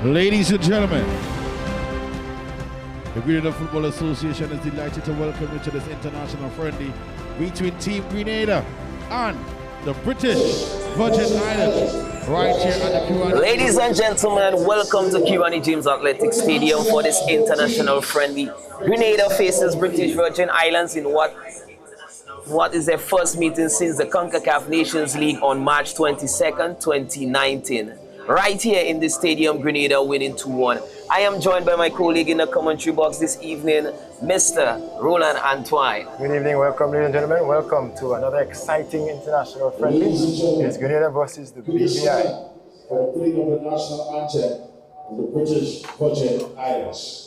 Ladies and gentlemen, the Grenada Football Association is delighted to welcome you to this international friendly between Team Grenada and the British Virgin Islands, right here at the Kirani. Ladies and gentlemen, welcome to Kirani James Athletic Stadium for this international friendly. Grenada faces British Virgin Islands in what is their first meeting since the CONCACAF Nations League on March 22nd, 2019. Right here in the stadium, Grenada winning 2-1. I am joined by my colleague in the commentary box this evening, Mr. Roland Antoine. Good evening, welcome ladies and gentlemen. Welcome to another exciting international friendly. It's Grenada versus the BVI. For the playing of the national anthem of the British Virgin Islands.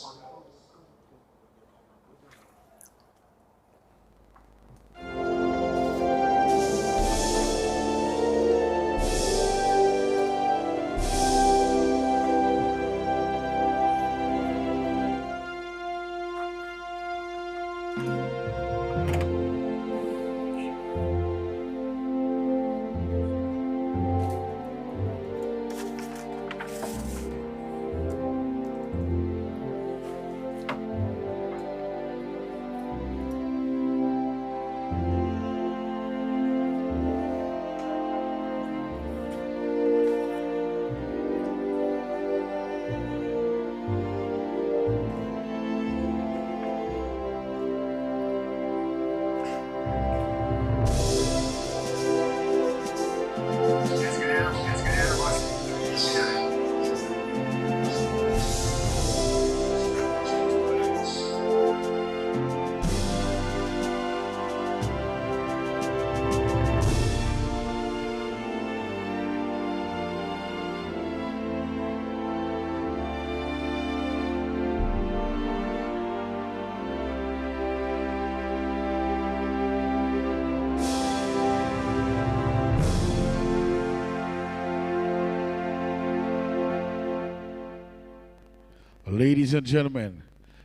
Ladies and gentlemen,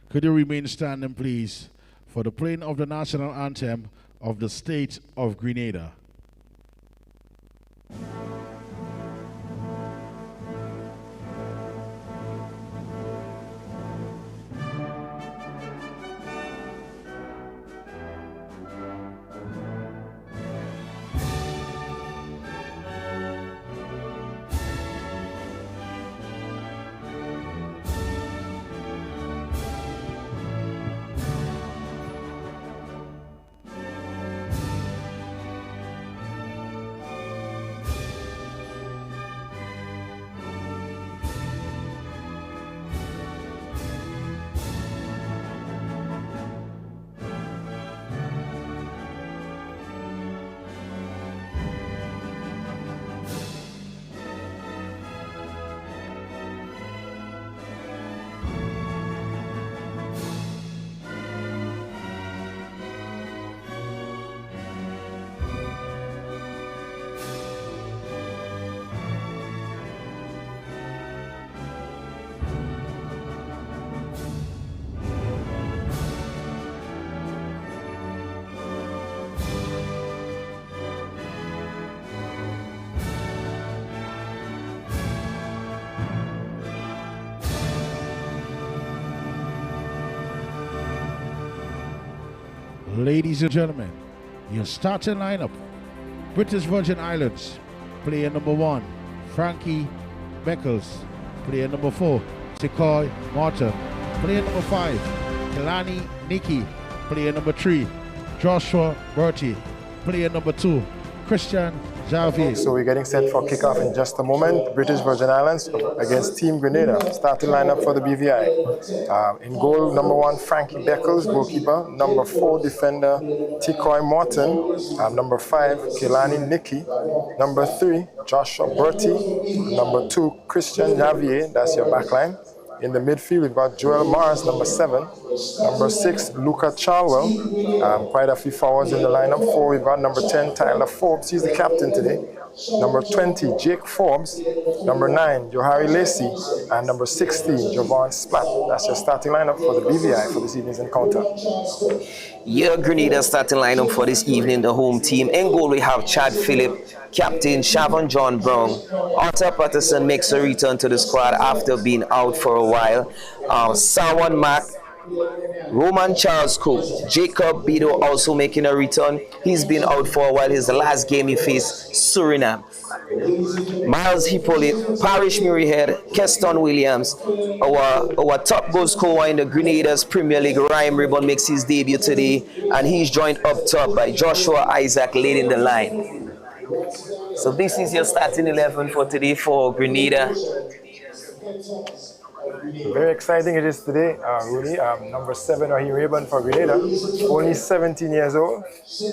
could you remain standing, please, for the playing of the national anthem of the state of Grenada. Ladies and gentlemen, your starting lineup. British Virgin Islands, player number 1, Frankie Beckles. Player number 4, Sekoy Martin. Player number 5, Kelani Nikki. Player number 3, Joshua Bertie. Player number 2, Christian Javier. So we're getting set for kickoff in just a moment. British Virgin Islands against Team Grenada. Starting lineup for the BVI. In goal, number 1, Frankie Beckles, goalkeeper. Number 4, defender, Sekoy Martin. Number 5, Kelani Nikki. Number 3, Joshua Bertie. Number 2, Christian Javier. That's your backline. In the midfield, we've got Joel Mars, number 7. Number 6, Luca Charwell. Quite a few forwards in the lineup. 4, we've got number 10, Tyler Forbes. He's the captain today. number 20, Jake Forbes, number 9, Johari Lacey, and number 16, Javon Splat. That's your starting lineup for the BVI for this evening's encounter. Your Grenada starting lineup for this evening, the home team. In goal, we have Chad Phillip, captain Shavon John Brown. Arthur Patterson makes a return to the squad after being out for a while. Sawan Mack, Roman Charles Cook, Jacob Bido also making a return. He's been out for a while. His last game he faced Suriname. Miles Hippolyte, Parish Murrayhead, Keston Williams, our top goal scorer in the Grenada's Premier League, Ryan Ribbon, makes his debut today, and he's joined up top by Joshua Isaac leading the line. So this is your starting 11 for today for Grenada. Very exciting it is today, Rooney. Number 7, Raheem Rayburn for Grenada, only 17 years old,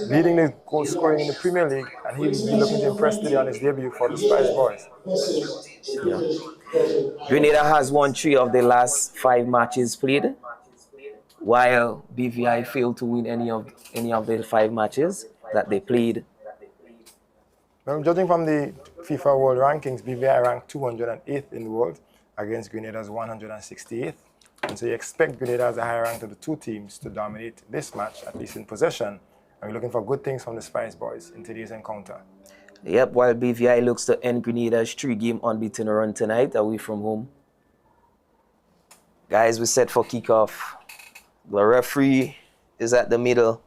leading the goal scoring in the Premier League, and he'll be looking to impress today on his debut for the Spice Boys. Yeah. Grenada has won 3 of the last 5 matches played, while BVI failed to win any of the 5 matches that they played. Well, judging from the FIFA World Rankings, BVI ranked 208th in the world against Grenada's 168th. And so you expect Grenada as a high rank of the 2 teams to dominate this match, at least in possession. And we're looking for good things from the Spice Boys in today's encounter. Yep, while BVI looks to end Grenada's 3-game unbeaten run tonight away from home. Guys, we're set for kickoff. The referee is at the middle.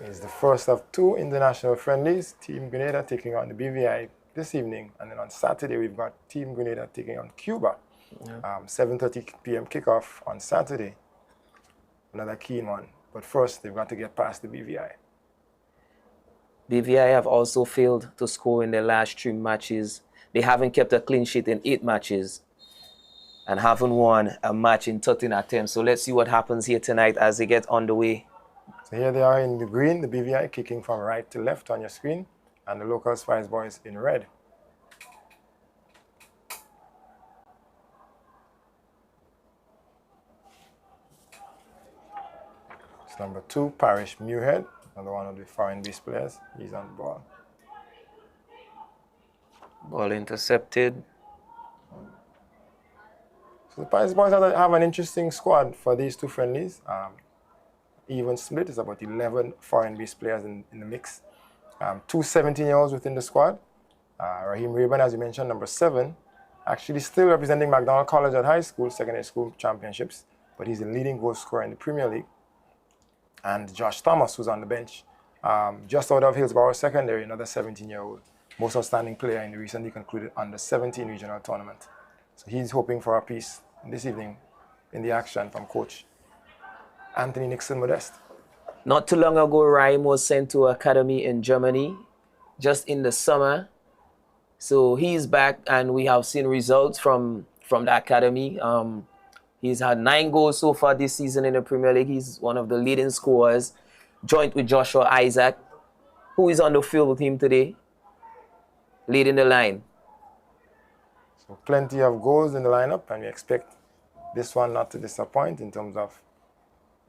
It's the first of 2 international friendlies. Team Grenada taking on the BVI this evening. And then on Saturday, we've got Team Grenada taking on Cuba. 7:30 p.m. kickoff on Saturday. Another keen one. But first, they've got to get past the BVI. BVI have also failed to score in their last 3 matches. They haven't kept a clean sheet in 8 matches and haven't won a match in 13 attempts. So let's see what happens here tonight as they get underway. So here they are in the green, the BVI kicking from right to left on your screen, and the local Spice Boys in red. It's number 2, Parish Muirhead, another one of the foreign-based players. He's on the ball. Ball intercepted. So the Spice Boys have an interesting squad for these 2 friendlies. Even split is about 11 foreign-based players in the mix. 2 17-year-olds within the squad. Raheem Rayburn, as you mentioned, number 7, actually still representing McDonald College at high school, secondary school championships, but he's the leading goal scorer in the Premier League. And Josh Thomas, who's on the bench, just out of Hillsborough Secondary, another 17-year-old, most outstanding player in the recently concluded Under-17 regional tournament. So he's hoping for a piece this evening in the action from coach Anthony Nixon Modest. Not too long ago, Raheem was sent to academy in Germany, just in the summer. So he's back, and we have seen results from the academy. He's had 9 goals so far this season in the Premier League. He's one of the leading scorers, joint with Joshua Isaac, who is on the field with him today, leading the line. So plenty of goals in the lineup, and we expect this one not to disappoint in terms of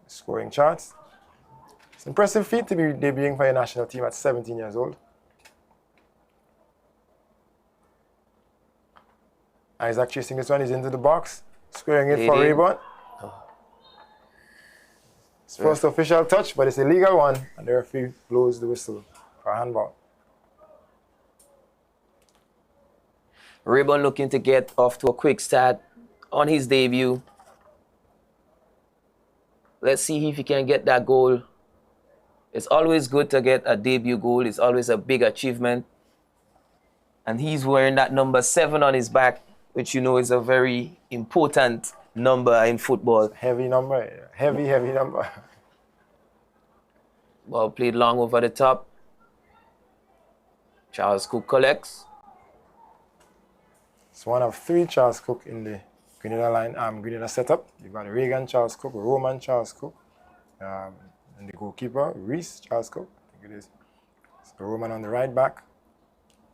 scoring charts. It's an impressive feat to be debuting for your national team at 17 years old. Isaac chasing this one, he's into the box, squaring it for Rayburn. It's first official touch, but it's a legal one, and the referee blows the whistle for a handball. Rayburn looking to get off to a quick start on his debut. Let's see if he can get that goal. It's always good to get a debut goal. It's always a big achievement. And he's wearing that number 7 on his back, which you know is a very important number in football. Heavy number, heavy number. Ball played long over the top. Charles Cook collects. It's one of 3 Charles Cook in the Grenada setup. You've got Reagan Charles Cook, Roman Charles Cook, and the goalkeeper, Reese Charles Cook, I think it is. So Roman on the right back,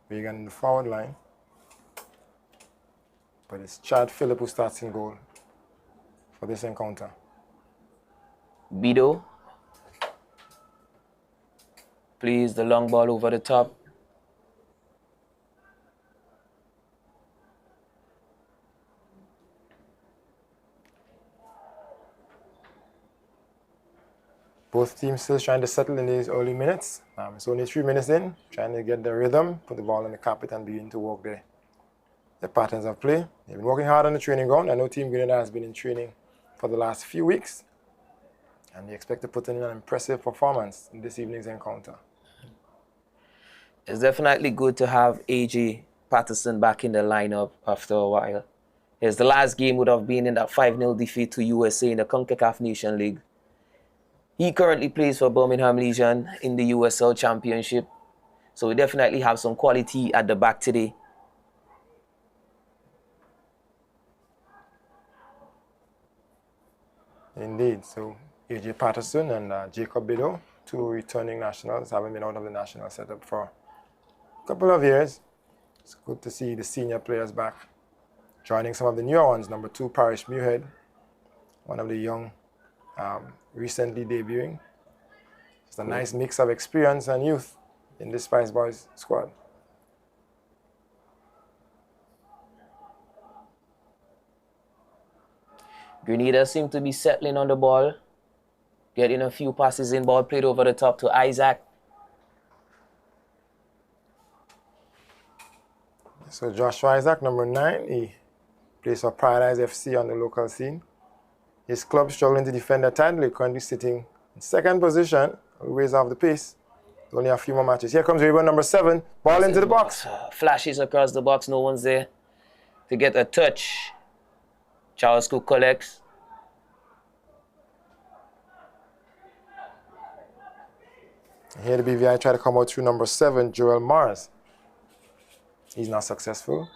Reagan in the forward line. But it's Chad Phillip who starts in goal for this encounter. Bido plays the long ball over the top. Both teams still trying to settle in these early minutes. It's only 3 minutes in, trying to get the rhythm, put the ball on the carpet and begin to work the patterns of play. They've been working hard on the training ground. I know Team Grenada has been in training for the last few weeks, and they expect to put in an impressive performance in this evening's encounter. It's definitely good to have A.J. Patterson back in the lineup after a while. His last game would have been in that 5-0 defeat to USA in the CONCACAF Nation League. He currently plays for Birmingham Legion in the USL Championship. So we definitely have some quality at the back today. Indeed. So A.J. Patterson and Jacob Bido, two returning nationals, haven't been out of the national setup for a couple of years. It's good to see the senior players back, joining some of the newer ones. Number 2, Parish Muirhead, one of the young, recently debuting. It's a nice mix of experience and youth in this Spice Boys squad. Grenada seem to be settling on the ball, getting a few passes in, ball played over the top to Isaac. So Joshua Isaac, number 9, he plays for Paradise FC on the local scene. His club struggling to defend the title, currently sitting in second position, ways off the pace. Only a few more matches. Here comes rebound number 7, ball into the box. Flashes across the box, no one's there to get a touch. Charles Cook collects. Here the BVI try to come out through number 7, Joel Mars. He's not successful.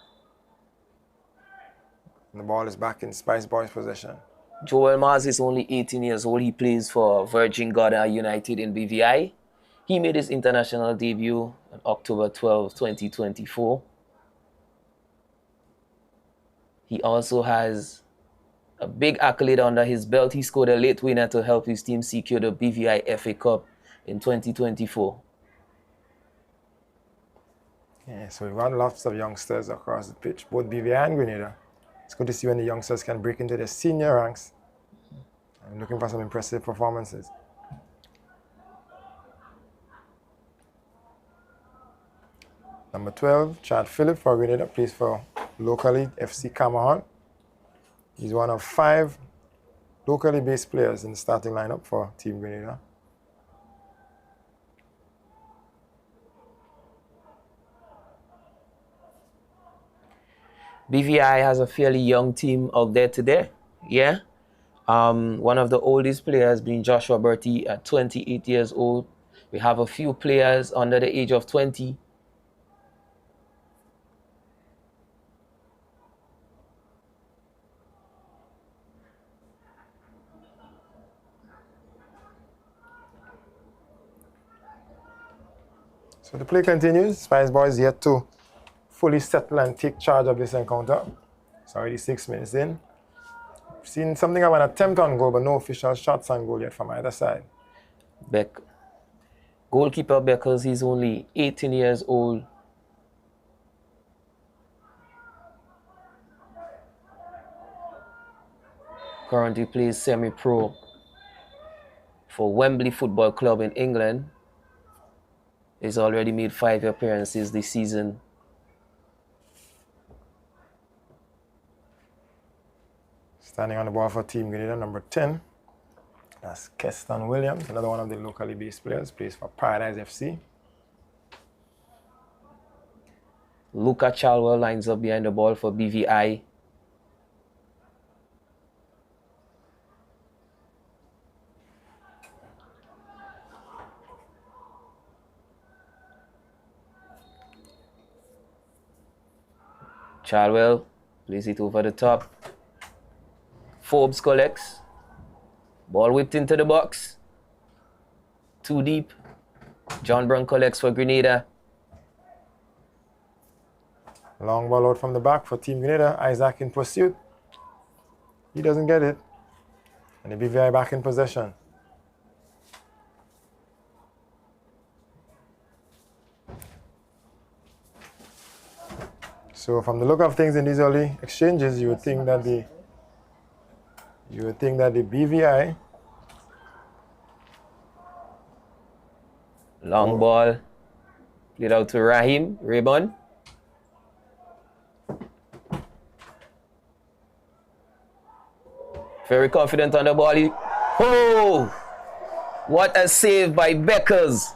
And the ball is back in Spice Boys' possession. Joel Mars is only 18 years old. He plays for Virgin Gorda United in BVI. He made his international debut on October 12, 2024. He also has a big accolade under his belt. He scored a late winner to help his team secure the BVI FA Cup in 2024. Yeah, so we've got lots of youngsters across the pitch, both BVI and Grenada. It's good to see when the youngsters can break into the senior ranks. I'm looking for some impressive performances. Number 12, Chad Phillip for Grenada, plays for locally FC Camahan. He's one of 5 locally based players in the starting lineup for Team Grenada. BVI has a fairly young team out there today. Yeah. One of the oldest players being Joshua Bertie at 28 years old. We have a few players under the age of 20. So the play continues. Spice Boys yet to fully settle and take charge of this encounter. It's already 6 minutes in. We've seen something of an attempt on goal, but no official shots on goal yet from either side. Goalkeeper Beckles, he's only 18 years old. Currently plays semi-pro for Wembley Football Club in England. He's already made 5 appearances this season. Standing on the ball for Team Grenada, number 10. That's Keston Williams, another one of the locally based players, plays for Paradise FC. Luca Chalwell lines up behind the ball for BVI. Chalwell plays it over the top. Forbes collects. Ball whipped into the box. Too deep. John Brown collects for Grenada. Long ball out from the back for Team Grenada. Isaac in pursuit. He doesn't get it. And the BVI back in possession. So from the look of things in these early exchanges, you would think that the BVI long ball played out to Raymond. Very confident on the ball. Oh! What a save by Beckers.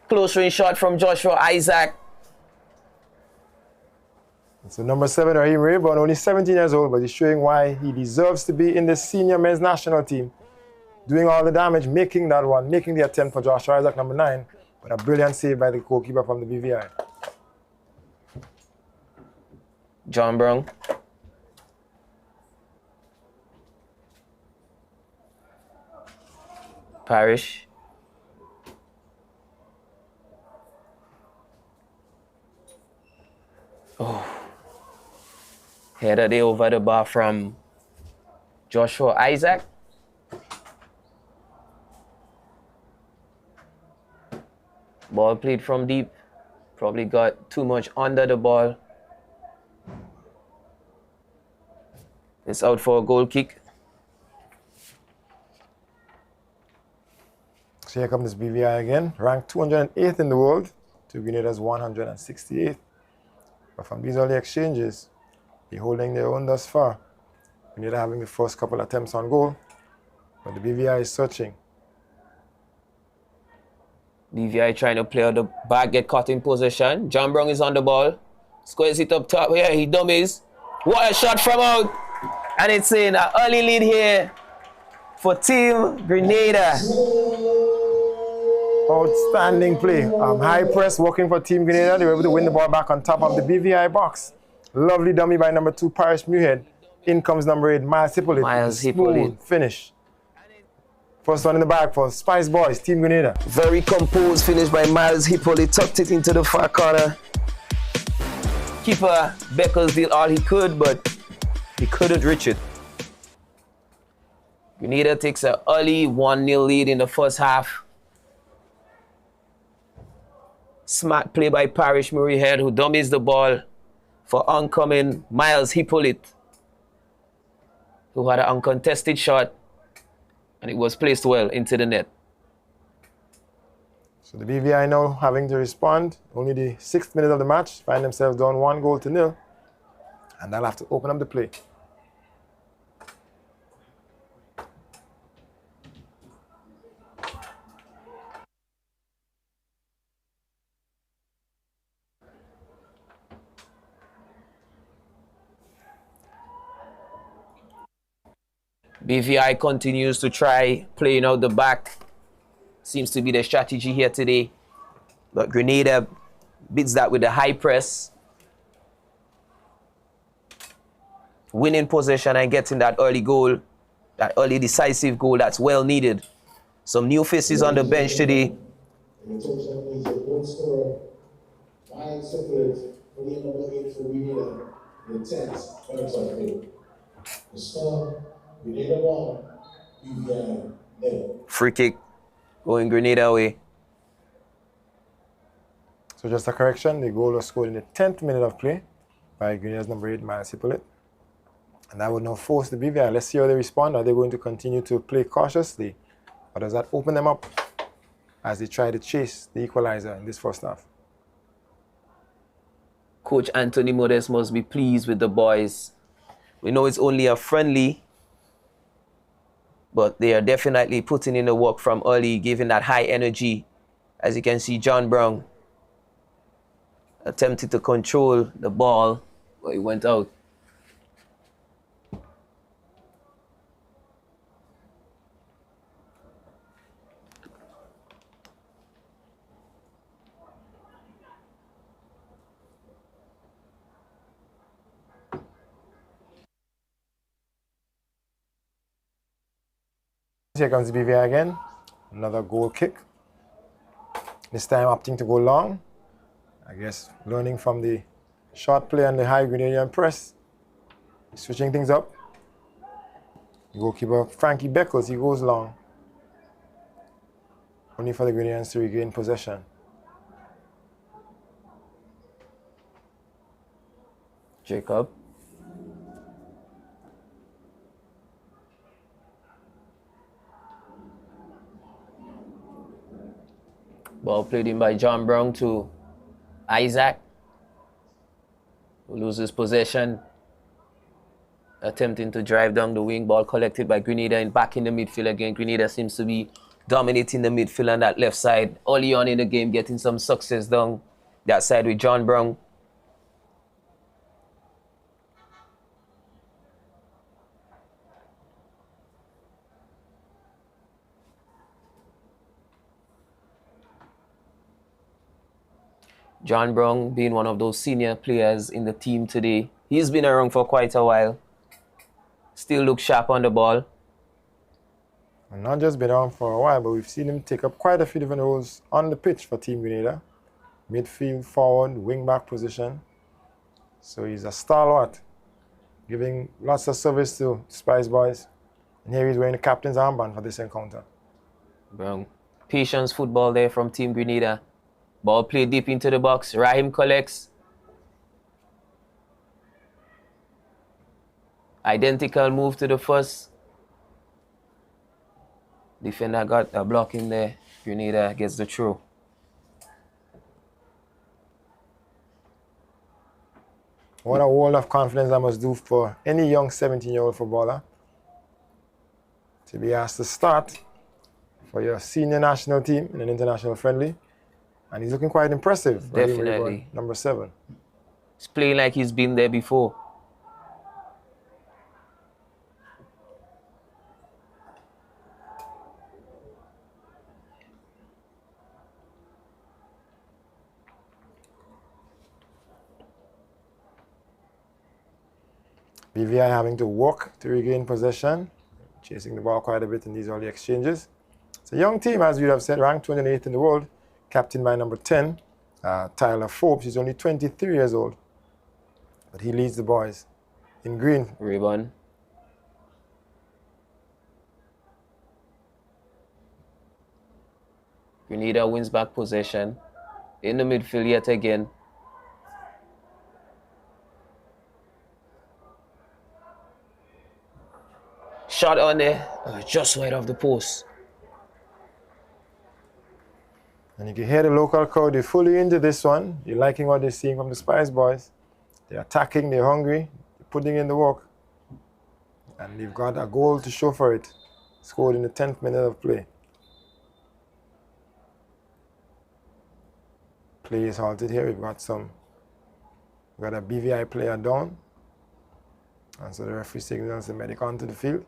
Close range shot from Joshua Isaac. So number 7, Raheem Rayburn, only 17 years old, but he's showing why he deserves to be in the senior men's national team. Doing all the damage, making that one, making the attempt for Joshua Isaac, number 9. But a brilliant save by the goalkeeper from the BVI. John Brown. Parrish. Oh. Headed it over the bar from Joshua Isaac. Ball played from deep. Probably got too much under the ball. It's out for a goal kick. So here comes this BVI again, ranked 208th in the world to Grenada's 168th. But from these early exchanges, they're holding their own thus far. Grenada having the first couple attempts on goal, but the BVI is searching. BVI trying to play out the back, get caught in possession. John Brown is on the ball. Squares it up top. Yeah, he dummies. What a shot from out. And it's in an early lead here for Team Grenada. Outstanding play. High press working for Team Grenada. They were able to win the ball back on top of the BVI box. Lovely dummy by number 2, Parrish Muirhead. In comes number 8, Miles Hippolyte. Smooth finish. First one in the bag for Spice Boys, Team Grenada. Very composed finish by Miles Hippolyte. Tucked it into the far corner. Keeper Beckles did all he could, but he couldn't reach it. Grenada takes an early 1-0 lead in the first half. Smart play by Parrish Muirhead, who dummies the ball for oncoming Miles Hippolyte, who had an uncontested shot, and it was placed well into the net. So the BVI now having to respond. Only the 6th minute of the match, find themselves down 1-0, and they'll have to open up the play. BVI continues to try playing out the back. Seems to be the strategy here today. But Grenada beats that with the high press. Winning possession and getting that early goal, that early decisive goal that's well needed. Some new faces on the bench today. Free kick going Grenada away. So just a correction, the goal was scored in the 10th minute of play by Grenada's number 8, Miles Hippolyte. And that would now force the BVI. Let's see how they respond. Are they going to continue to play cautiously? Or does that open them up as they try to chase the equalizer in this first half? Coach Anthony Modest must be pleased with the boys. We know it's only a friendly, but they are definitely putting in the work from early, giving that high energy. As you can see, John Brown attempted to control the ball, but it went out. Here comes the BVI again. Another goal kick. This time opting to go long. I guess learning from the short play and the high Grenadian press. Switching things up. The goalkeeper, Frankie Beckles, he goes long. Only for the Grenadians to regain possession. Jacob. Ball played in by John Brown to Isaac, who loses possession. Attempting to drive down the wing. Ball collected by Grenada and back in the midfield again. Grenada seems to be dominating the midfield on that left side. Early on in the game, getting some success down that side with John Brown. John Brown being one of those senior players in the team today. He's been around for quite a while. Still looks sharp on the ball. And not just been around for a while, but we've seen him take up quite a few different roles on the pitch for Team Grenada. Midfield, forward, wing-back position. So he's a stalwart, giving lots of service to Spice Boys. And here he's wearing the captain's armband for this encounter. Brown. Patience football there from Team Grenada. Ball played deep into the box. Raheem collects. Identical move to the first. Defender got a block in there. Grenada gets the throw. What a wall of confidence that must do for any young 17-year-old footballer to be asked to start for your senior national team in an international friendly. And he's looking quite impressive. Definitely. Number 7. He's playing like he's been there before. BVI having to walk to regain possession, chasing the ball quite a bit in these early exchanges. It's a young team, as we have said, ranked 28th in the world, captained by number 10, Tyler Forbes. He's only 23 years old, but he leads the boys in green. Ribbon. Grenada wins back possession in the midfield yet again. Shot on there, just wide of the post. And you can hear the local crowd, they're fully into this one. They're liking what they're seeing from the Spice Boys. They're attacking, they're hungry, they're putting in the work. And they've got a goal to show for it. Scored in the 10th minute of play. Play is halted here. We've got a BVI player down. And so the referee signals the medic onto the field.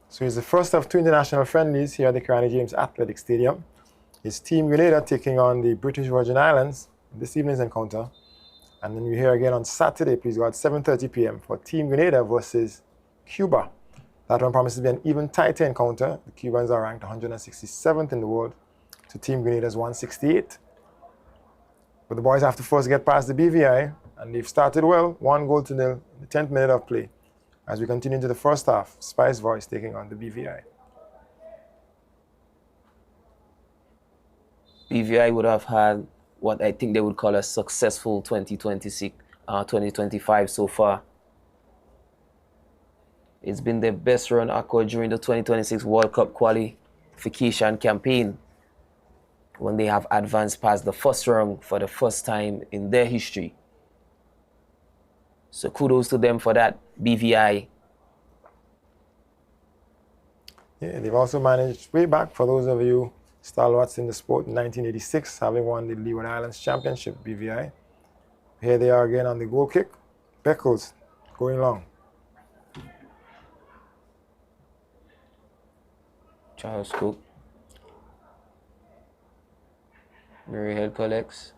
So it's the first of 2 international friendlies here at the Granny James Athletic Stadium. It's Team Grenada taking on the British Virgin Islands in this evening's encounter. And then we're here again on Saturday, please God, 7:30 p.m. for Team Grenada versus Cuba. That one promises to be an even tighter encounter. The Cubans are ranked 167th in the world to Team Grenada's 168th. But the boys have to first get past the BVI, and they've started well, 1-0 in the 10th minute of play. As we continue into the first half, Spice Boys taking on the BVI. BVI would have had what I think they would call a successful 2025 so far. It's been their best run occurred during the 2026 World Cup qualification campaign, when they have advanced past the first round for the first time in their history. So kudos to them for that, BVI. Yeah, they've also managed way back, for those of you stalwarts in the sport, in 1986, having won the Leeward Islands Championship, BVI. Here they are again on the goal kick. Beckles going long. Charles Cook. Murray Head collects.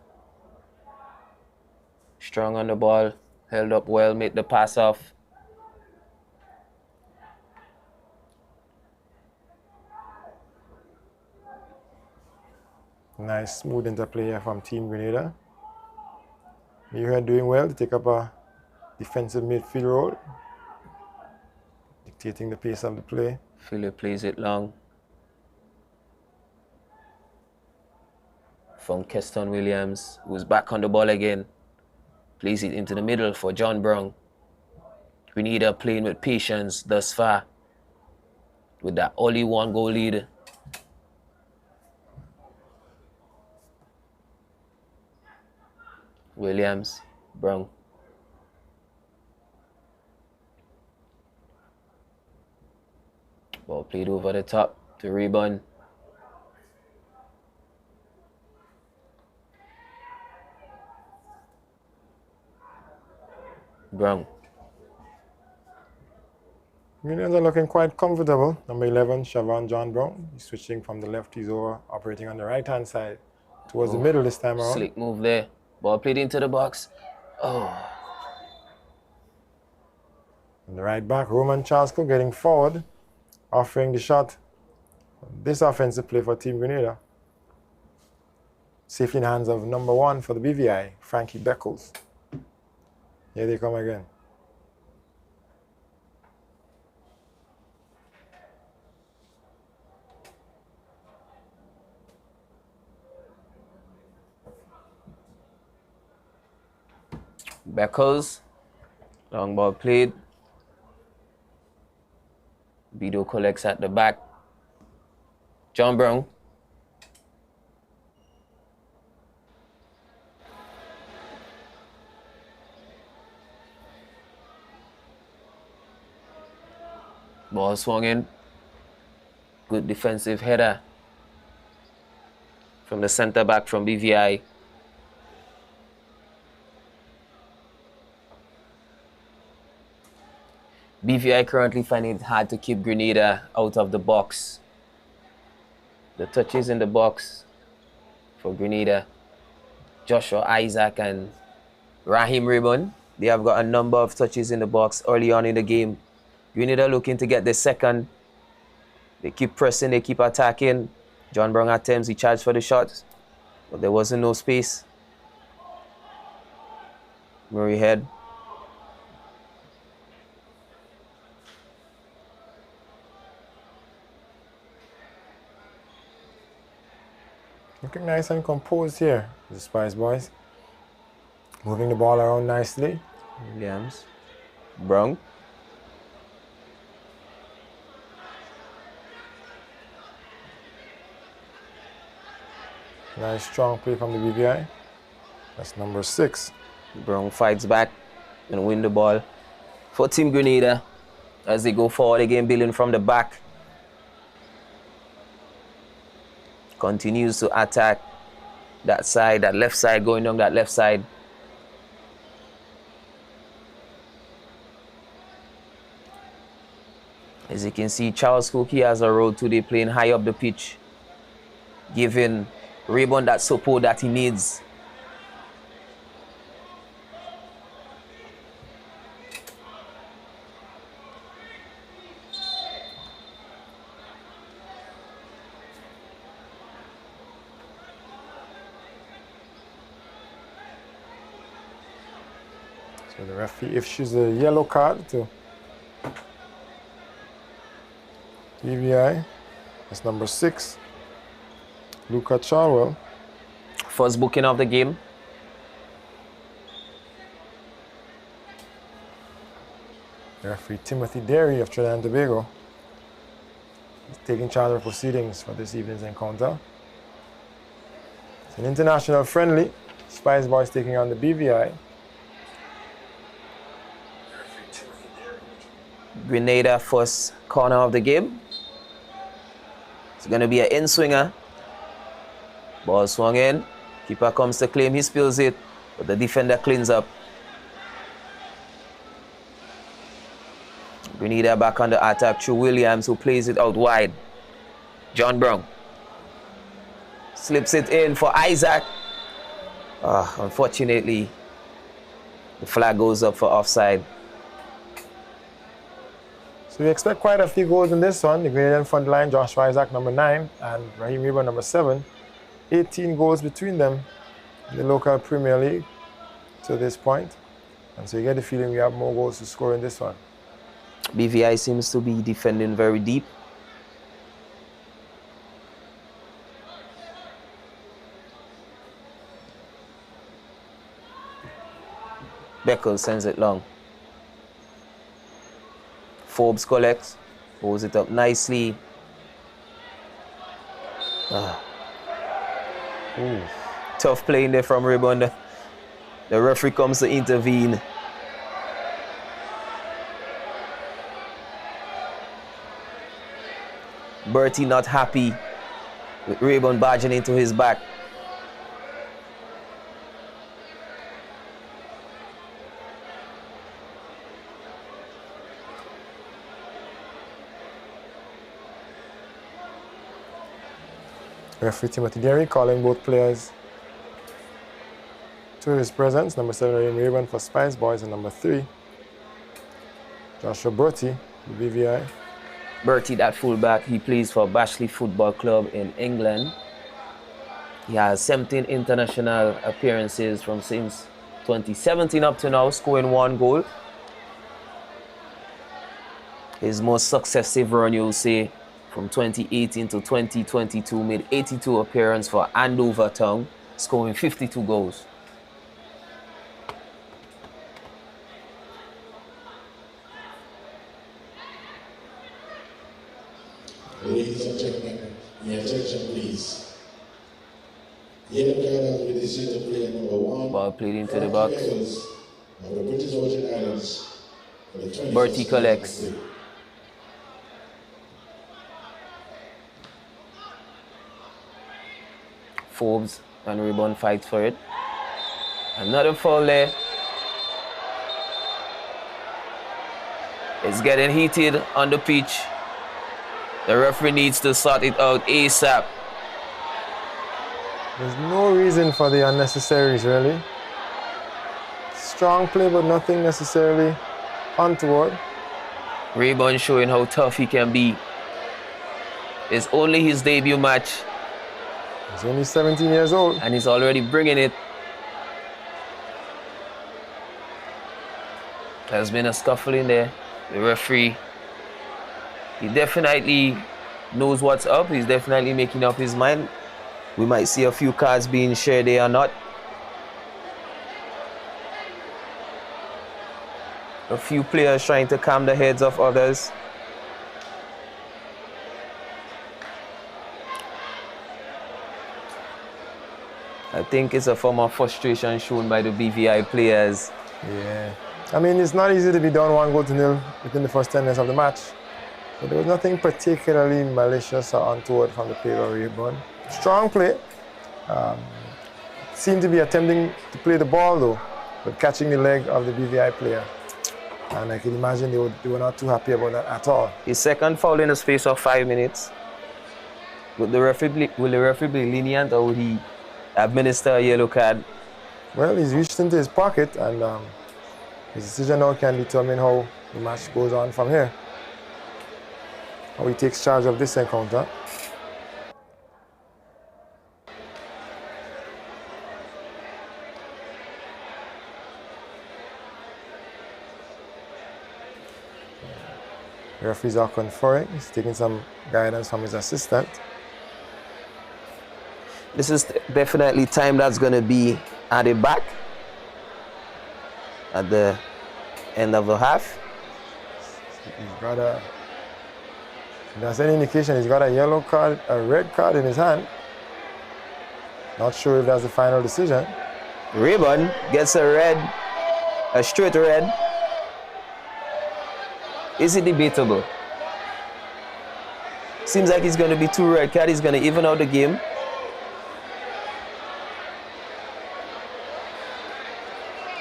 Strong on the ball. Held up well, made the pass off. Nice smooth interplay here from Team Grenada. You are doing well to take up a defensive midfield role, dictating the pace of the play. Philip plays it long. From Keston Williams, who's back on the ball again. Plays it into the middle for John Brown. Grenada playing with patience thus far, with that only one goal lead. Williams, Brown. Ball played over the top to Rayburn. Brown. Grenadians are looking quite comfortable. Number 11, Siobhan John Brown. He's switching from the left. He's over, operating on the right-hand side towards the middle this time around. Slick move there. Ball played into the box. Oh. On the right back, Roman Charlesko getting forward, offering the shot. This offensive play for Team Grenada. Safely in the hands of number 1 for the BVI, Frankie Beckles. Here they come again. Beckles. Long ball played. Bido collects at the back. John Brown. Ball swung in. Good defensive header from the centre back from BVI. BVI currently finding it hard to keep Grenada out of the box. The touches in the box for Grenada, Joshua Isaac and Raheem Rayburn, they have got a number of touches in the box early on in the game. Grenada looking to get the second. They keep pressing, they keep attacking. John Brown attempts, he charged for the shot, but there wasn't no space. Murray head. Looking nice and composed here, the Spice Boys. Moving the ball around nicely. Williams. Brown. Nice strong play from the BVI. That's number 6. Brown fights back and win the ball for Team Grenada as they go forward again, building from the back. Continues to attack that side, that left side, going down that left side. As you can see, Charles Cook, he has a road today, playing high up the pitch, giving Rayburn that support that he needs. So the referee issues a yellow card to BVI. That's number 6, Luca Charwell. First booking of the game. Referee Timothy Derry of Trinidad and Tobago is taking charge of proceedings for this evening's encounter. It's an international friendly. Spice Boys taking on the BVI. Grenada first corner of the game. It's going to be an in-swinger. Ball swung in. Keeper comes to claim. He spills it, but the defender cleans up. Grenada back on the attack through Williams, who plays it out wide. John Brown slips it in for Isaac. Unfortunately, The flag goes up for offside. So we expect quite a few goals in this one. The Grenadian front line, Joshua Isaac, number 9, and Raheem Reba, number 7. 18 goals between them in the local Premier League to this point. And so you get the feeling we have more goals to score in this one. BVI seems to be defending very deep. Beckles sends it long. Forbes collects, holds it up nicely. Tough play in there from Rayburn. The referee comes to intervene. Bertie not happy with Rayburn barging into his back. Referee Timothy Derry calling both players to his presence. Number 7, Raheem Rayburn for Spice Boys, and number 3, Joshua Bertie, BVI. Bertie, that fullback, he plays for Bashley Football Club in England. He has 17 international appearances from since 2017 up to now, scoring 1 goal. His most successive run, you'll say, from 2018 to 2022, made 82 appearances for Andover Town, scoring 52 goals. Ladies and gentlemen, your attention please. Yellow card has been issued to player number 1. Ball played into the box. Of the British Virgin Islands. Bertie collects. Forbes and Rayburn fights for it. Another foul there. It's getting heated on the pitch. The referee needs to sort it out ASAP. There's no reason for the unnecessaries, really. Strong play, but nothing necessarily untoward. Rayburn showing how tough he can be. It's only his debut match. He's only 17 years old. And he's already bringing it. There's been a scuffle in there. The referee, he definitely knows what's up. He's definitely making up his mind. We might see a few cards being shared there or not. A few players trying to calm the heads of others. I think it's a form of frustration shown by the BVI players. Yeah. I mean, it's not easy to be down 1-0 within the first 10 minutes of the match. But there was nothing particularly malicious or untoward from the play of Rayburn. Strong play. Seemed to be attempting to play the ball though, but catching the leg of the BVI player. And I can imagine they were not too happy about that at all. His second foul in the space of 5 minutes. Will the referee be lenient, or would he administer a yellow card? Well, he's reached into his pocket, and his decision now can determine how the match goes on from here. How he takes charge of this encounter. The referees are conferring. He's taking some guidance from his assistant. This is definitely time that's going to be added back at the end of the half. He's got a, if there's any indication, he's got a yellow card, a red card in his hand. Not sure if that's the final decision. Rayburn gets a straight red. Is it debatable? Seems like it's going to be 2 red cards. He's going to even out the game.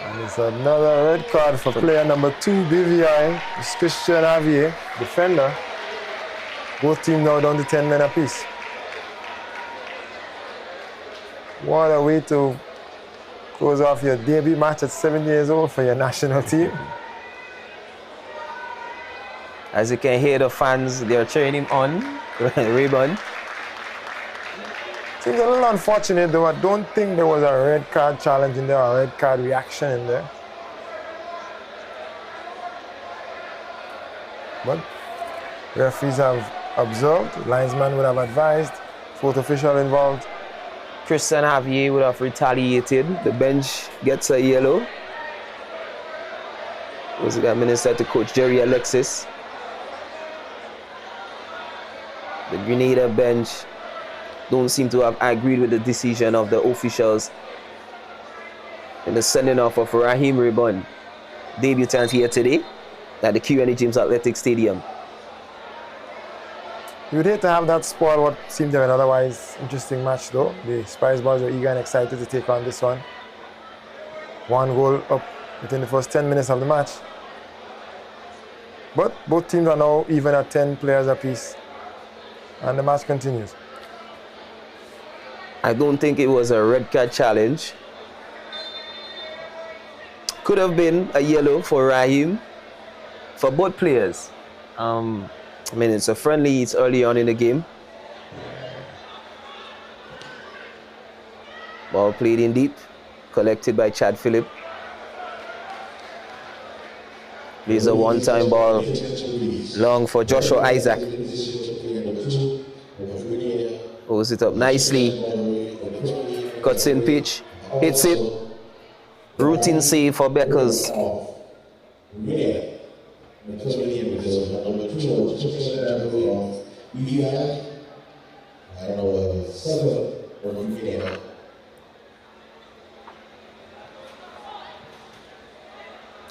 And it's another red card for player number 2, BVI. It's Christian Javier, defender. Both teams now down to 10 men apiece. What a way to Goes off your debut match at 7 years old for your national team. As you can hear the fans, they're cheering him on. Ribbon. Seems a little unfortunate though. I don't think there was a red card challenge in there or a red card reaction in there. But referees have observed, linesman would have advised, fourth official involved. Christian Javier would have retaliated. The bench gets a yellow. Was administered to coach Jerry Alexis. The Grenada bench don't seem to have agreed with the decision of the officials in the sending off of Raheem Ribbon, debutant here today at the QNE James Athletic Stadium. You would hate to have that spoil what seemed to be an otherwise interesting match though. The Spice Boys are eager and excited to take on this one. 1 goal up within the first 10 minutes of the match. But both teams are now even at 10 players apiece. And the match continues. I don't think it was a red card challenge. Could have been a yellow for Raheem, for both players. I mean, it's a friendly, it's early on in the game. Ball played in deep, collected by Chad Phillip. There's a one-time ball, long for Joshua Isaac. Holds it up nicely. Cuts in pitch, hits it. Routine save for Beckers.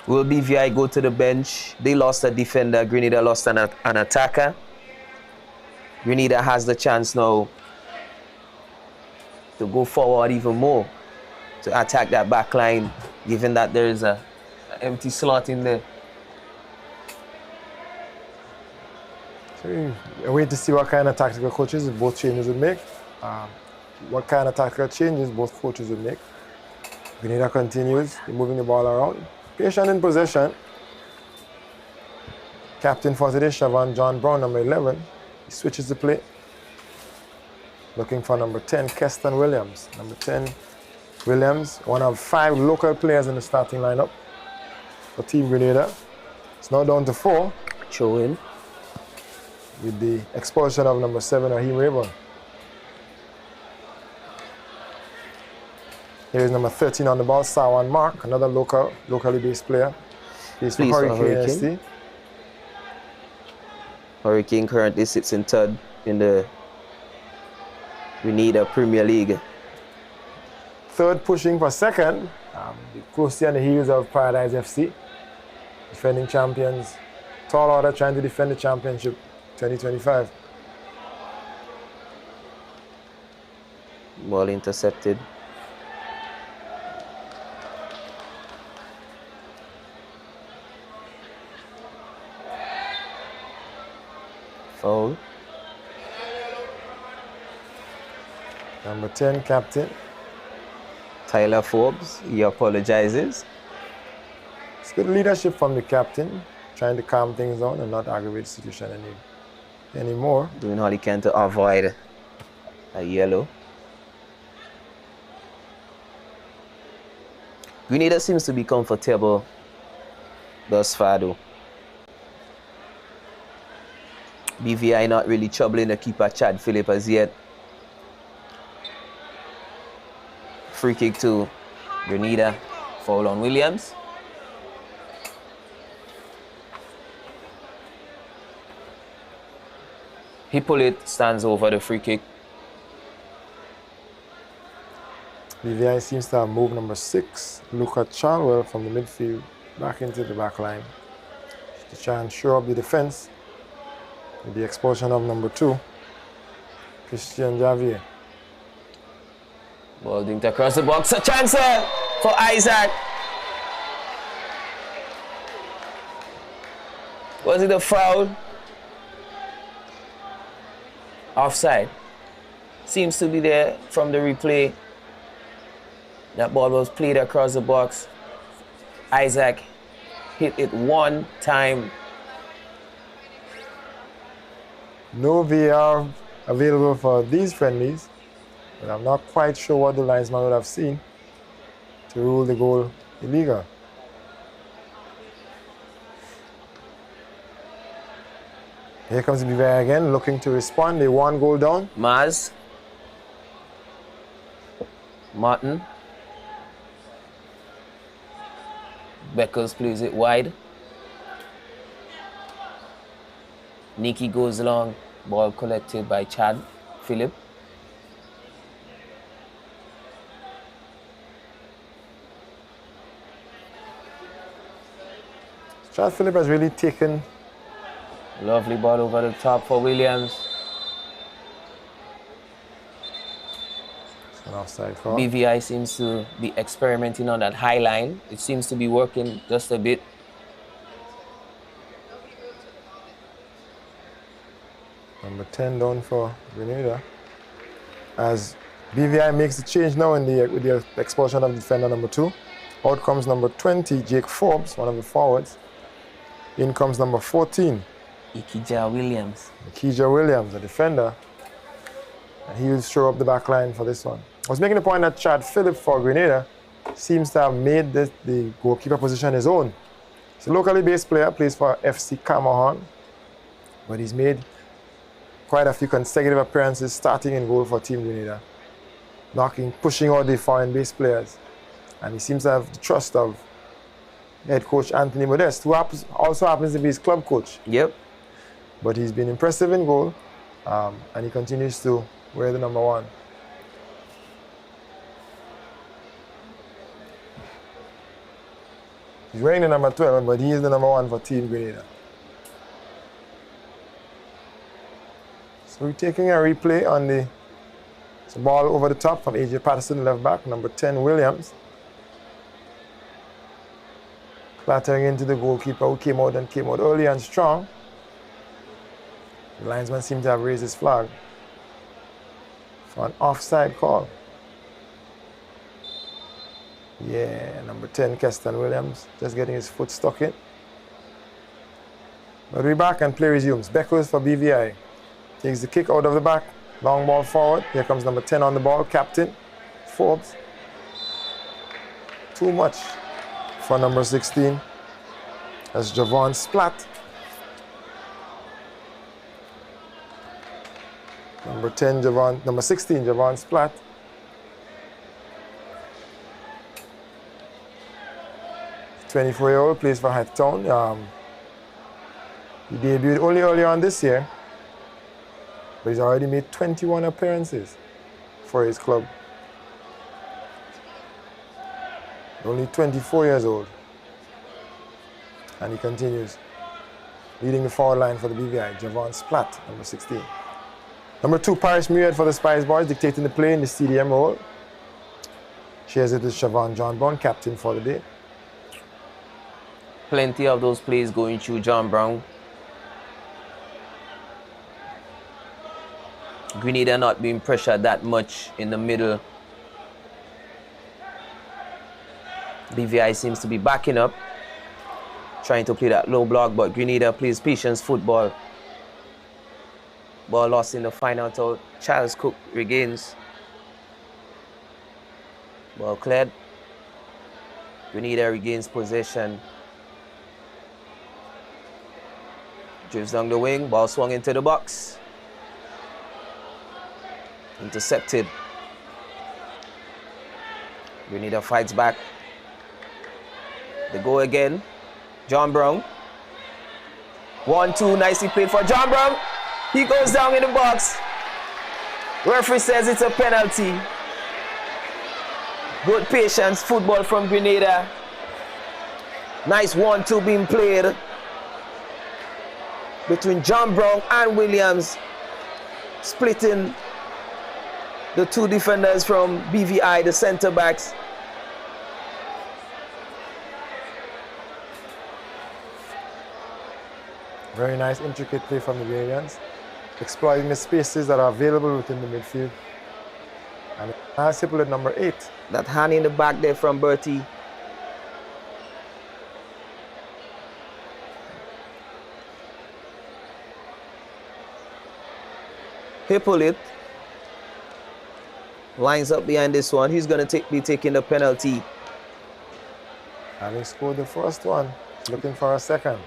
Will BVI go to the bench? They lost a defender. Grenada lost an attacker. Grenada has the chance now to go forward even more, to attack that back line, given that there is an empty slot in there. So we wait to see what kind of tactical coaches both changes would make. What kind of tactical changes both coaches would make. Grenada continues, moving the ball around. Patient in possession. Captain for today, Siobhan John Brown, number 11. He switches the play. Looking for number 10, Keston Williams. Number 10, Williams, one of 5 local players in the starting lineup for Team Grenada. It's now down to 4. Throw in. With the expulsion of number 7, Raheem Rayburn. Here is number 13 on the ball, Sawan Mark, another locally based player. He's for Hurricane ST. Hurricane currently sits in third in the Grenada Premier League. Third pushing for second, closely on the heels of Paradise FC. Defending champions. Tall order trying to defend the championship 2025. Ball intercepted. Foul. Number 10, captain. Tyler Forbes, he apologizes. It's good leadership from the captain, trying to calm things down and not aggravate the situation anymore. Doing all he can to avoid a yellow. Grenada seems to be comfortable thus far though. BVI not really troubling the keeper Chad Phillip as yet. Free kick to Grenada. Foul on Williams. Hippolyte stands over the free kick. BVI seems to have moved number 6, Luca Charwell, from the midfield back into the back line to try and shore up the defense with the expulsion of number 2, Christian Javier. Ball dinked across the box. A chance for Isaac. Was it a foul? Offside. Seems to be there from the replay. That ball was played across the box. Isaac hit it one time. No VAR available for these friendlies, but I'm not quite sure what the linesman would have seen to rule the goal illegal. Here comes the BVI again, looking to respond. They 1 goal down. Maz. Martin. Beckles plays it wide. Nikki goes long. Ball collected by Chad Phillip. Chad Phillip has really taken. Lovely ball over the top for Williams. An offside call. BVI seems to be experimenting on that high line. It seems to be working just a bit. Number 10 down for Grenada. As BVI makes the change now with the expulsion of defender number 2. Out comes number 20, Jake Forbes, one of the forwards. In comes number 14, Ikija Williams. Ikija Williams, a defender. And he will show up the back line for this one. I was making the point that Chad Phillip for Grenada seems to have made the goalkeeper position his own. He's a locally based player, plays for FC Cameroon, but he's made quite a few consecutive appearances starting in goal for Team Grenada, pushing out the foreign-based players. And he seems to have the trust of head coach Anthony Modeste, who also happens to be his club coach. Yep. But he's been impressive in goal, and he continues to wear the number 1. He's wearing the number 12, but he is the number 1 for Team Grenada. So we're taking a replay on the ball over the top from AJ Patterson, left back, number 10, Williams. Clattering into the goalkeeper who came out early and strong. The linesman seemed to have raised his flag for an offside call. Yeah, number 10, Keston Williams, just getting his foot stuck in. But we're back and play resumes. Beckles for BVI. Takes the kick out of the back. Long ball forward. Here comes number 10 on the ball, captain Forbes. Too much for number 16. That's Javon Splat. Number 16, Javon Splat. The 24-year-old plays for Hightown. He debuted only earlier on this year, but he's already made 21 appearances for his club. Only 24 years old. And he continues leading the forward line for the BVI, Javon Splat, number 16. Number 2, Paris Muriel for the Spice Boys, dictating the play in the CDM role. Shares it with Siobhan John Brown, captain for the day. Plenty of those plays going through John Brown. Grenada not being pressured that much in the middle. BVI seems to be backing up, trying to play that low block, but Grenada plays patience football. Ball lost in the final third. Charles Cook regains. Ball cleared. Grenada regains possession. Drifts down the wing. Ball swung into the box. Intercepted. Grenada fights back. They go again. John Brown. 1-2, nicely played for John Brown. He goes down in the box. Referee says it's a penalty. Good patience football from Grenada. Nice 1-2 being played between John Brown and Williams, splitting the two defenders from BVI, the centre backs. Very nice, intricate play from the Grenadians, exploiting the spaces that are available within the midfield. And Nice hipple at number 8. That hand in the back there from Bertie. Hipple it. Lines up behind this one. He's going to be taking the penalty. Having scored the first one, looking for a second.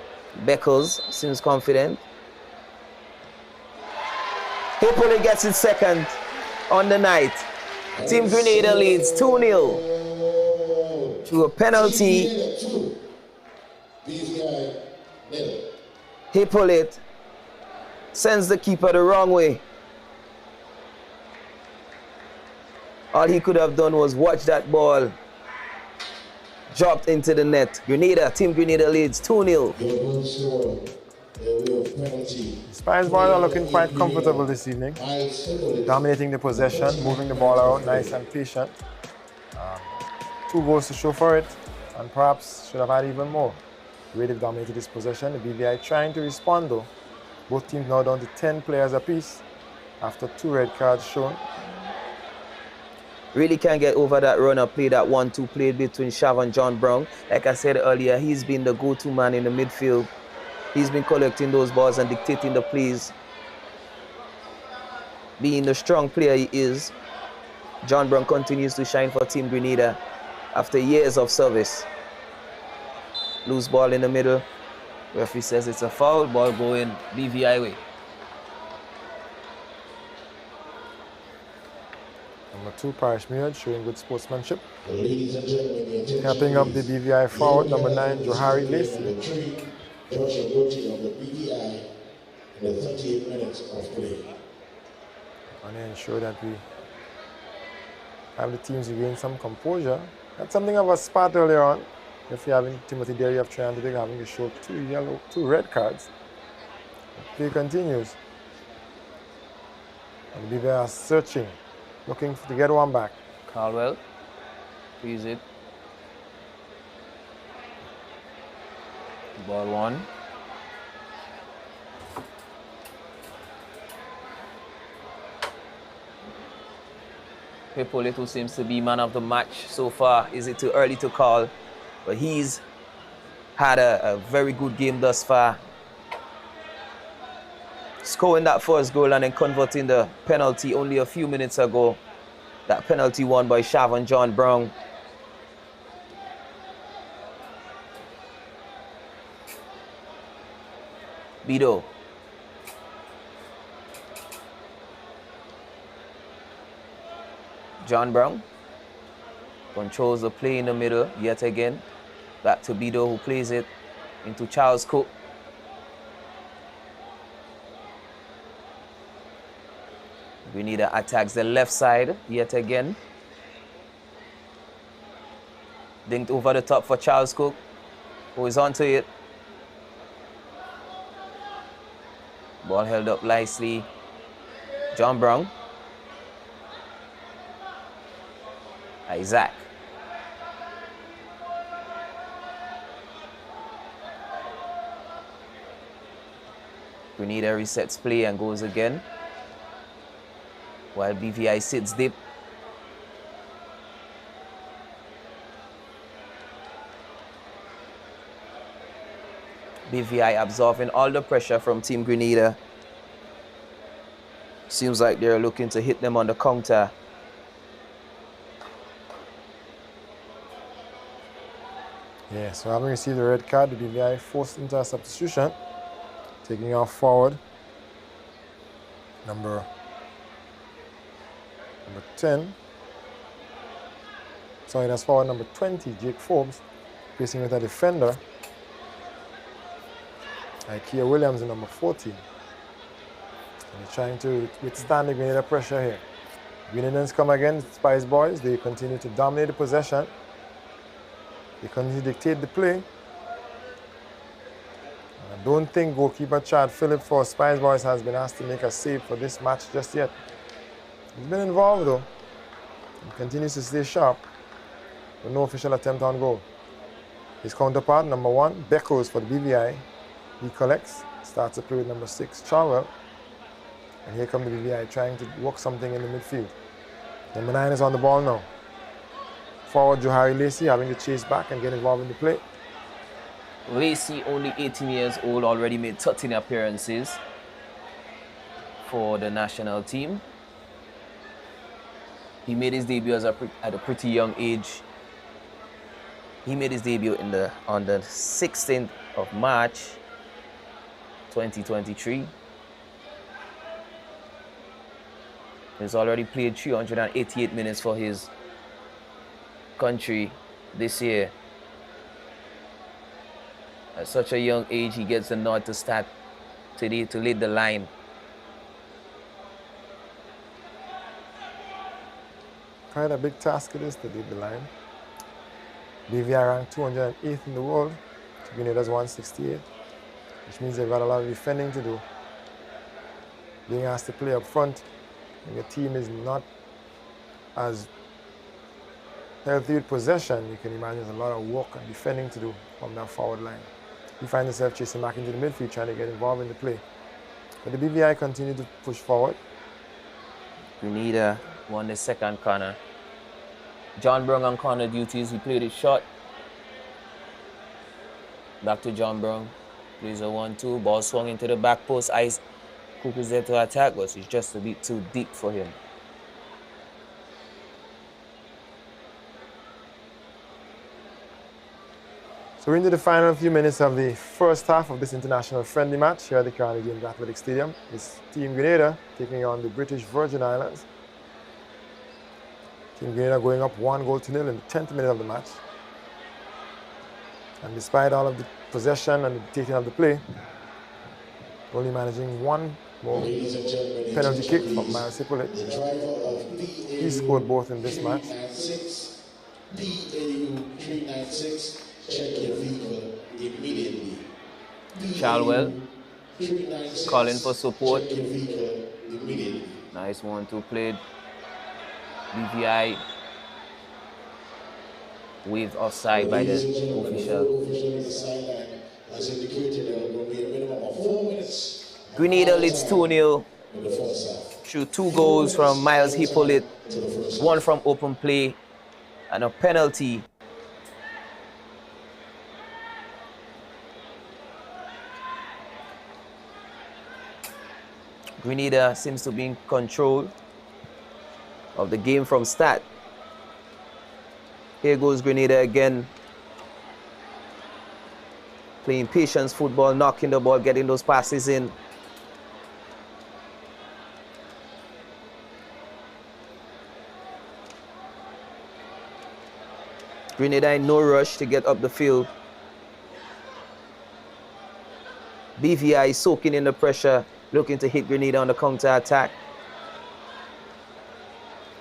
Beckles seems confident. Hippolyte gets his second on the night. Team Grenada leads 2-0 through a penalty. Hippolyte sends the keeper the wrong way. All he could have done was watch that ball dropped into the net. Team Grenada leads 2-0. Spice Boys are looking quite comfortable this evening. Dominating the possession, moving the ball out, nice and patient. 2 goals to show for it, and perhaps should have had even more. The way they've dominated this possession, the BVI trying to respond though. Both teams now down to 10 players apiece after 2 red cards shown. Really can't get over that run of play, that 1-2 play between Shav and John Brown. Like I said earlier, he's been the go-to man in the midfield. He's been collecting those balls and dictating the plays. Being the strong player he is, John Brown continues to shine for Team Grenada after years of service. Loose ball in the middle. Referee says it's a foul, ball going BVI way. Number 2, Parish Muir, showing good sportsmanship. Helping up the BVI forward, number 9, Johari Lacey. Joshua Gotti of the BVI in the 38 minutes of play. And ensure that we have the teams regain some composure. That's something of a spat earlier on. If you're having Timothy Derry of Triangle having to show 2 red cards. The play continues. And BVI are searching, looking to get one back. Caldwell, frees it. Ball 1. Hippolyte, who seems to be man of the match so far. Is it too early to call? But he's had a very good game thus far. Scoring that first goal and then converting the penalty only a few minutes ago. That penalty won by Shav and John Brown. Bido. John Brown controls the play in the middle yet again. Back to Bido, who plays it into Charles Cook. Grenada attacks the left side yet again. Dinked over the top for Charles Cook, who is onto it. Ball held up nicely. John Brown. Isaac. Grenada resets play and goes again, while BVI sits deep. BVI absorbing all the pressure from Team Grenada. Seems like they're looking to hit them on the counter. Yeah, so having received the red card, the BVI forced into a substitution. Taking off forward, number 10. Sorry, that's forward number 20, Jake Forbes, facing with a defender. Ikea Williams in number 14. And he's trying to withstand the Grenada pressure here. Grenadans come again, Spice Boys. They continue to dominate the possession. They continue to dictate the play. I don't think goalkeeper Chad Phillip for Spice Boys has been asked to make a save for this match just yet. He's been involved though. He continues to stay sharp, but no official attempt on goal. His counterpart, number 1, Beckles for the BVI. He collects, starts to play with number 6, Charwell. And here comes the BVI trying to work something in the midfield. Number 9 is on the ball now. Forward Johari Lacey having to chase back and get involved in the play. Lacey, only 18 years old, already made 13 appearances for the national team. He made his debut at a pretty young age. He made his debut on the 16th of March, 2023. He's already played 388 minutes for his country this year. At such a young age, he gets the nod to start today to lead the line. Quite a big task it is to lead the line. BVI ranked 208th in the world. Grenada's 168, which means they've got a lot of defending to do. Being asked to play up front when your team is not as healthy with possession, you can imagine there's a lot of work and defending to do from that forward line. You find yourself chasing back into the midfield, trying to get involved in the play. But the BVI continue to push forward. Grenada won the second corner. John Brown on corner duties. He played it short. Back to John Brown. Plays a 1-2. Ball swung into the back post. Ice Cook is there to attack, but it's just a bit too deep for him. So we're into the final few minutes of the first half of this international friendly match here at the Kiwani James Athletic Stadium. It's Team Grenada taking on the British Virgin Islands. Team Grenada going up 1-0 in the 10th minute of the match. And despite all of the possession and the taking of the play, only managing one more penalty kick from Miles Hippolyte. He scored both in this match. Check your vehicle immediately. Chalwell calling for support. Check your vehicle immediately. Nice 1-2 played. BVI waved offside by the official. As indicated, there will be a minimum of 4 minutes. Grenada leads 2-0 through 2 goals from Miles Hippolyte, 1 from open play, and a penalty. Grenada seems to be in control of the game from start. Here goes Grenada again. Playing patience football, knocking the ball, getting those passes in. Grenada in no rush to get up the field. BVI soaking in the pressure, looking to hit Grenada on the counter-attack.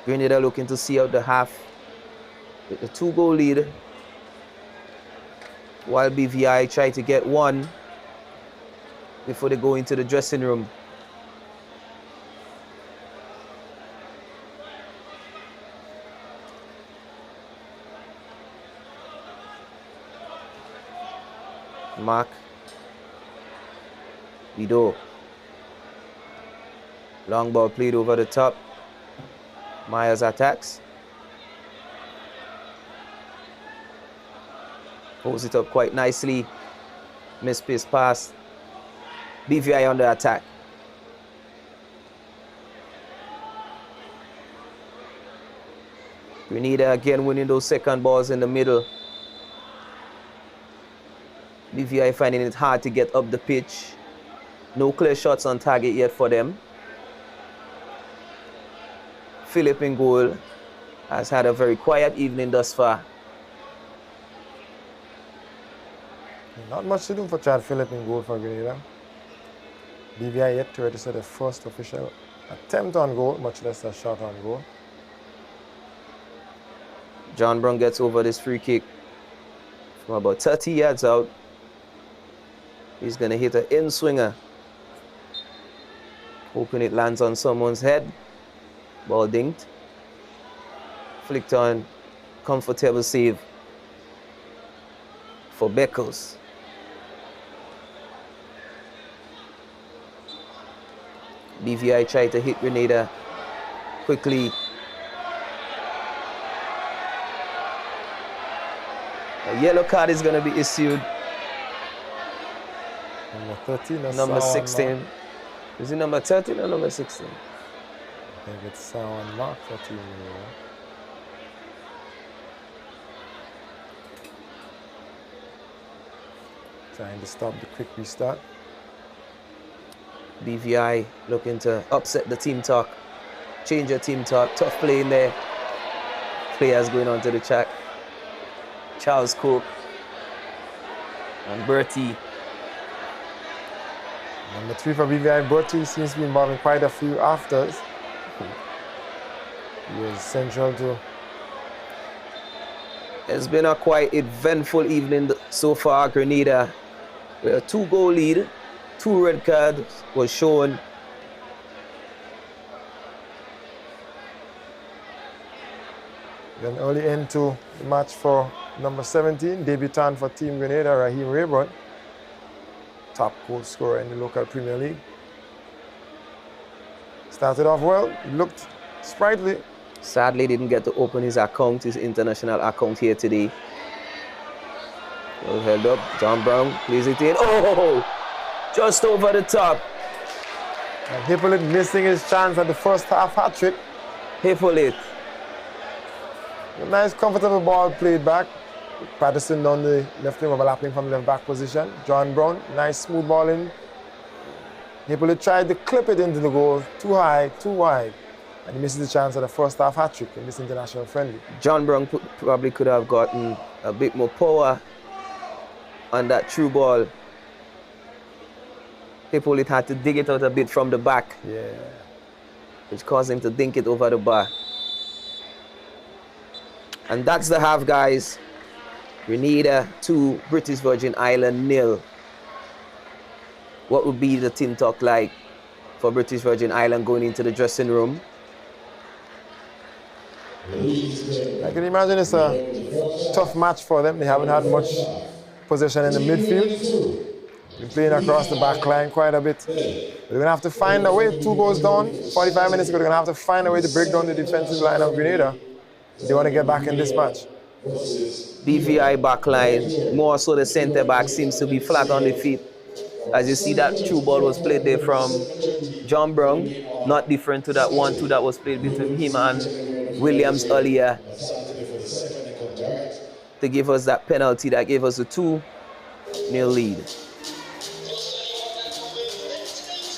Grenada looking to see out the half with the 2-goal lead, while BVI try to get one before they go into the dressing room. Mark Ido. Long ball played over the top. Myers attacks. Holds it up quite nicely. Misplaced pass. BVI on the attack. Grenada again winning those second balls in the middle. BVI finding it hard to get up the pitch. No clear shots on target yet for them. Philip in goal has had a very quiet evening thus far. Not much to do for Chad Phillip in goal for Grenada. BVI yet to register the first official attempt on goal, much less a shot on goal. John Brown gets over this free kick from about 30 yards out. He's going to hit an in-swinger. Hoping it lands on someone's head. Ball dinked. Flicked on. Comfortable save for Beckles. BVI tried to hit Grenada quickly. A yellow card is going to be issued. Number 13. Number 16. Is it number 13 or number 16? I think it's sound mark for Team Grenada. Trying to stop the quick restart. BVI looking to upset the team talk. Change your team talk. Tough play in there. Players going on to the track. Charles Cook and Bertie. Number 3 for BVI, Bertie seems to be involved in quite a few afters. He was central to. It's been a quite eventful evening so far. Grenada with a 2-goal lead. 2 red cards was shown. An early end to the match for number 17, debutant for Team Grenada, Raheem Rayburn. Top goal scorer in the local Premier League. Started off well, he looked sprightly. Sadly didn't get to open his account, his international account here today. Well held up, John Brown plays it in. Oh! Just over the top. And Hippolyte missing his chance at the first half hat-trick. Hippolyte. A nice, comfortable ball played back. Patterson down the left wing, overlapping from the left back position. John Brown, nice smooth ball in. Hippolyte tried to clip it into the goal. Too high, too wide. And he misses the chance at the first half hat-trick in this international friendly. John Brown probably could have gotten a bit more power on that through ball. Hippolyte had to dig it out a bit from the back. Yeah. Which caused him to dink it over the bar. And that's the half, guys. Grenada 2, British Virgin Island 0. What would be the team talk like for British Virgin Island going into the dressing room? I can imagine it's a tough match for them. They haven't had much possession in the midfield. Been playing across the back line quite a bit. They're going to have to find a way. 2 goals down, 45 minutes ago. They're going to have to find a way to break down the defensive line of Grenada. They want to get back in this match. BVI back line, more so the centre back seems to be flat on the feet. As you see, that through ball was played there from John Brown. Not different to that 1-2 that was played between him and Williams earlier to give us that penalty that gave us a 2-0 lead.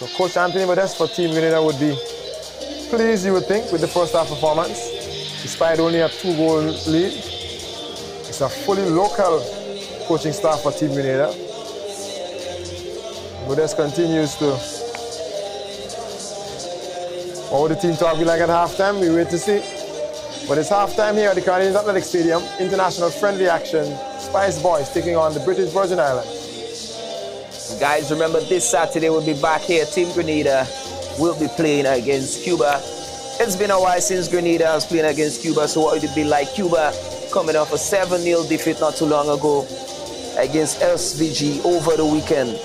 So Coach Anthony Modeste for Team Grenada would be pleased, you would think, with the first half performance. Despite only a 2-goal lead, it's a fully local coaching staff for Team Grenada. Modeste continues to. What would the team talk be like at halftime? We wait to see. But it's halftime here at the Carnegie Athletic Stadium. International friendly action. Spice Boys taking on the British Virgin Islands. Guys, remember this Saturday we'll be back here. Team Grenada will be playing against Cuba. It's been a while since Grenada was playing against Cuba, so what would it be like? Cuba coming off a 7-0 defeat not too long ago against SVG over the weekend.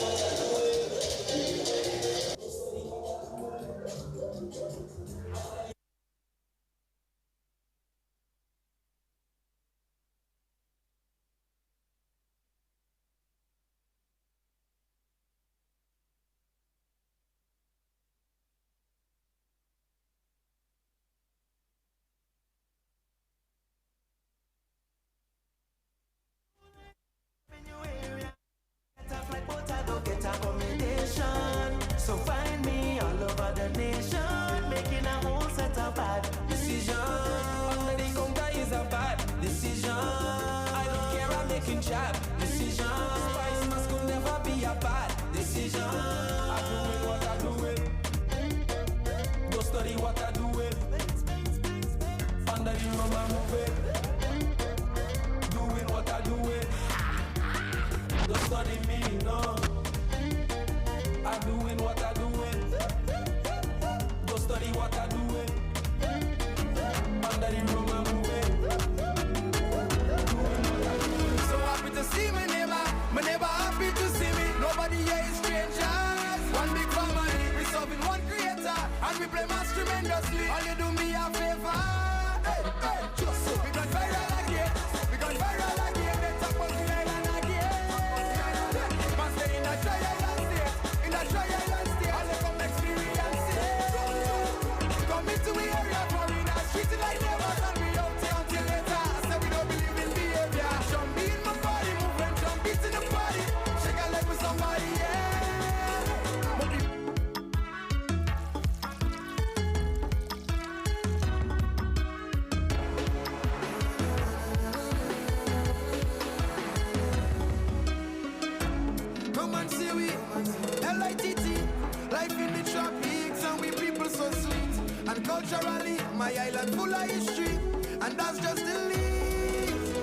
culturally, my island full of history, and that's just the least.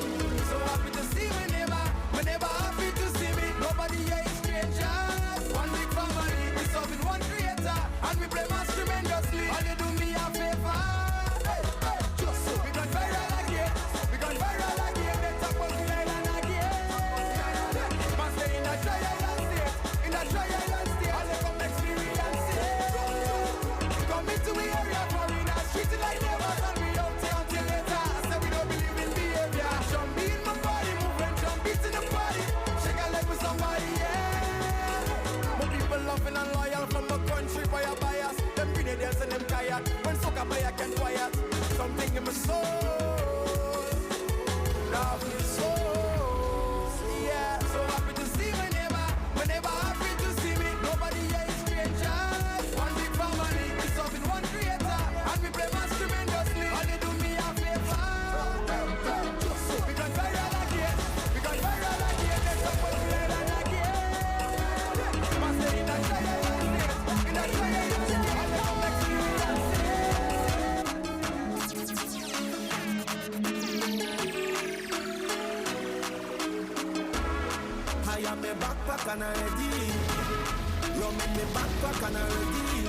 So happy to see me never happy to see me. Nobody here is strangers. One big family, we serving one creator, and we play mass tremendously. All you do me a favor. Hey, hey, just so we got viral again. We got viral again. They talk about the island again. Man stay in a dry island state, in a dry island state. All they come experience it. Come into the area, foreigners treated like neighbors, and we out here until later. So we don't believe in behavior. Jump in my body, move and jump beats in the body. Shake a leg with somebody, yeah. My people loving and loyal from the country by a bias. Them grenadiers and them tired. When soccer player can quiet. Something in my soul. Love me soul. Yeah, so happy to see my neighbor happy to see me. Nobody here is strangers. One big family, we serving one creator, and we play mass tremendously. All they do me a favor. We got viral again. We got viral again. Let's talk about the island again. Man stay in a dry island state, in a dry island state. All they come experience it. I am a backpack and I'm ready. Rum in me backpack and I'm ready.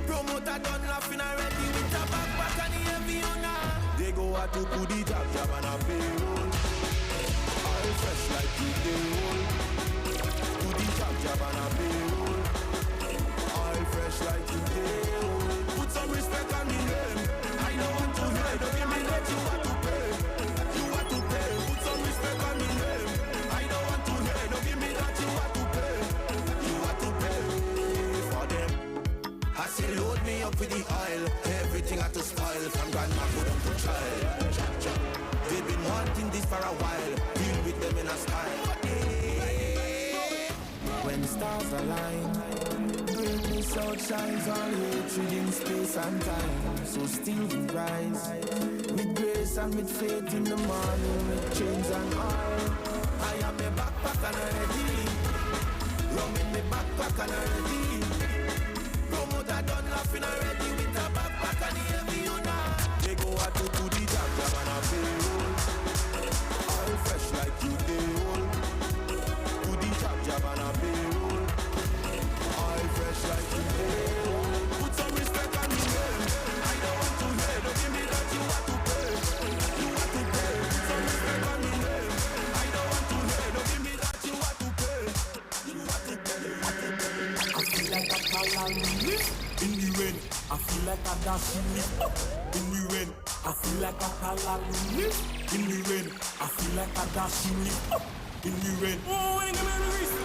Promoter done laughing already with a backpack and the heavy owner. They go out to put the job and a payroll. All fresh like today roll. Put the job and a payroll. All fresh like today roll. Put some respect on the name. I don't want to hear. Don't give me that you want to pay. You want to pay. Put some respect on the name. I don't want to hear. Don't give me that you want to pay. You want to pay for them. I say load me up with the oil. Everything had to spoil from grandma put on to child. They've been wanting this for a while. Deal with them in a style. When stars align, greatness outshines all hatred in space and time. So still we rise with grace and with faith in the morning, with chains and oil. I am a backpack and I'm ready. Rum in me backpack and I'm ready. Promoter done laughing already with a backpack and the heavy owner. They go out to do the job and a payroll. All fresh like you day old. Do the job and a payroll. All fresh like you day old. Put some respect on the name. I don't want to hear. Don't give me that you want to pay. You want to pay. Put some respect on the name. I don't want to hear. Don't give me that you want to pay. You want to pay. You want to pay. I feel like a calamity in the rain. I feel like a dashing in the rain. I feel like a calamity in the rain. I feel like a dashing in the rain. Oh, when you give me the wrist.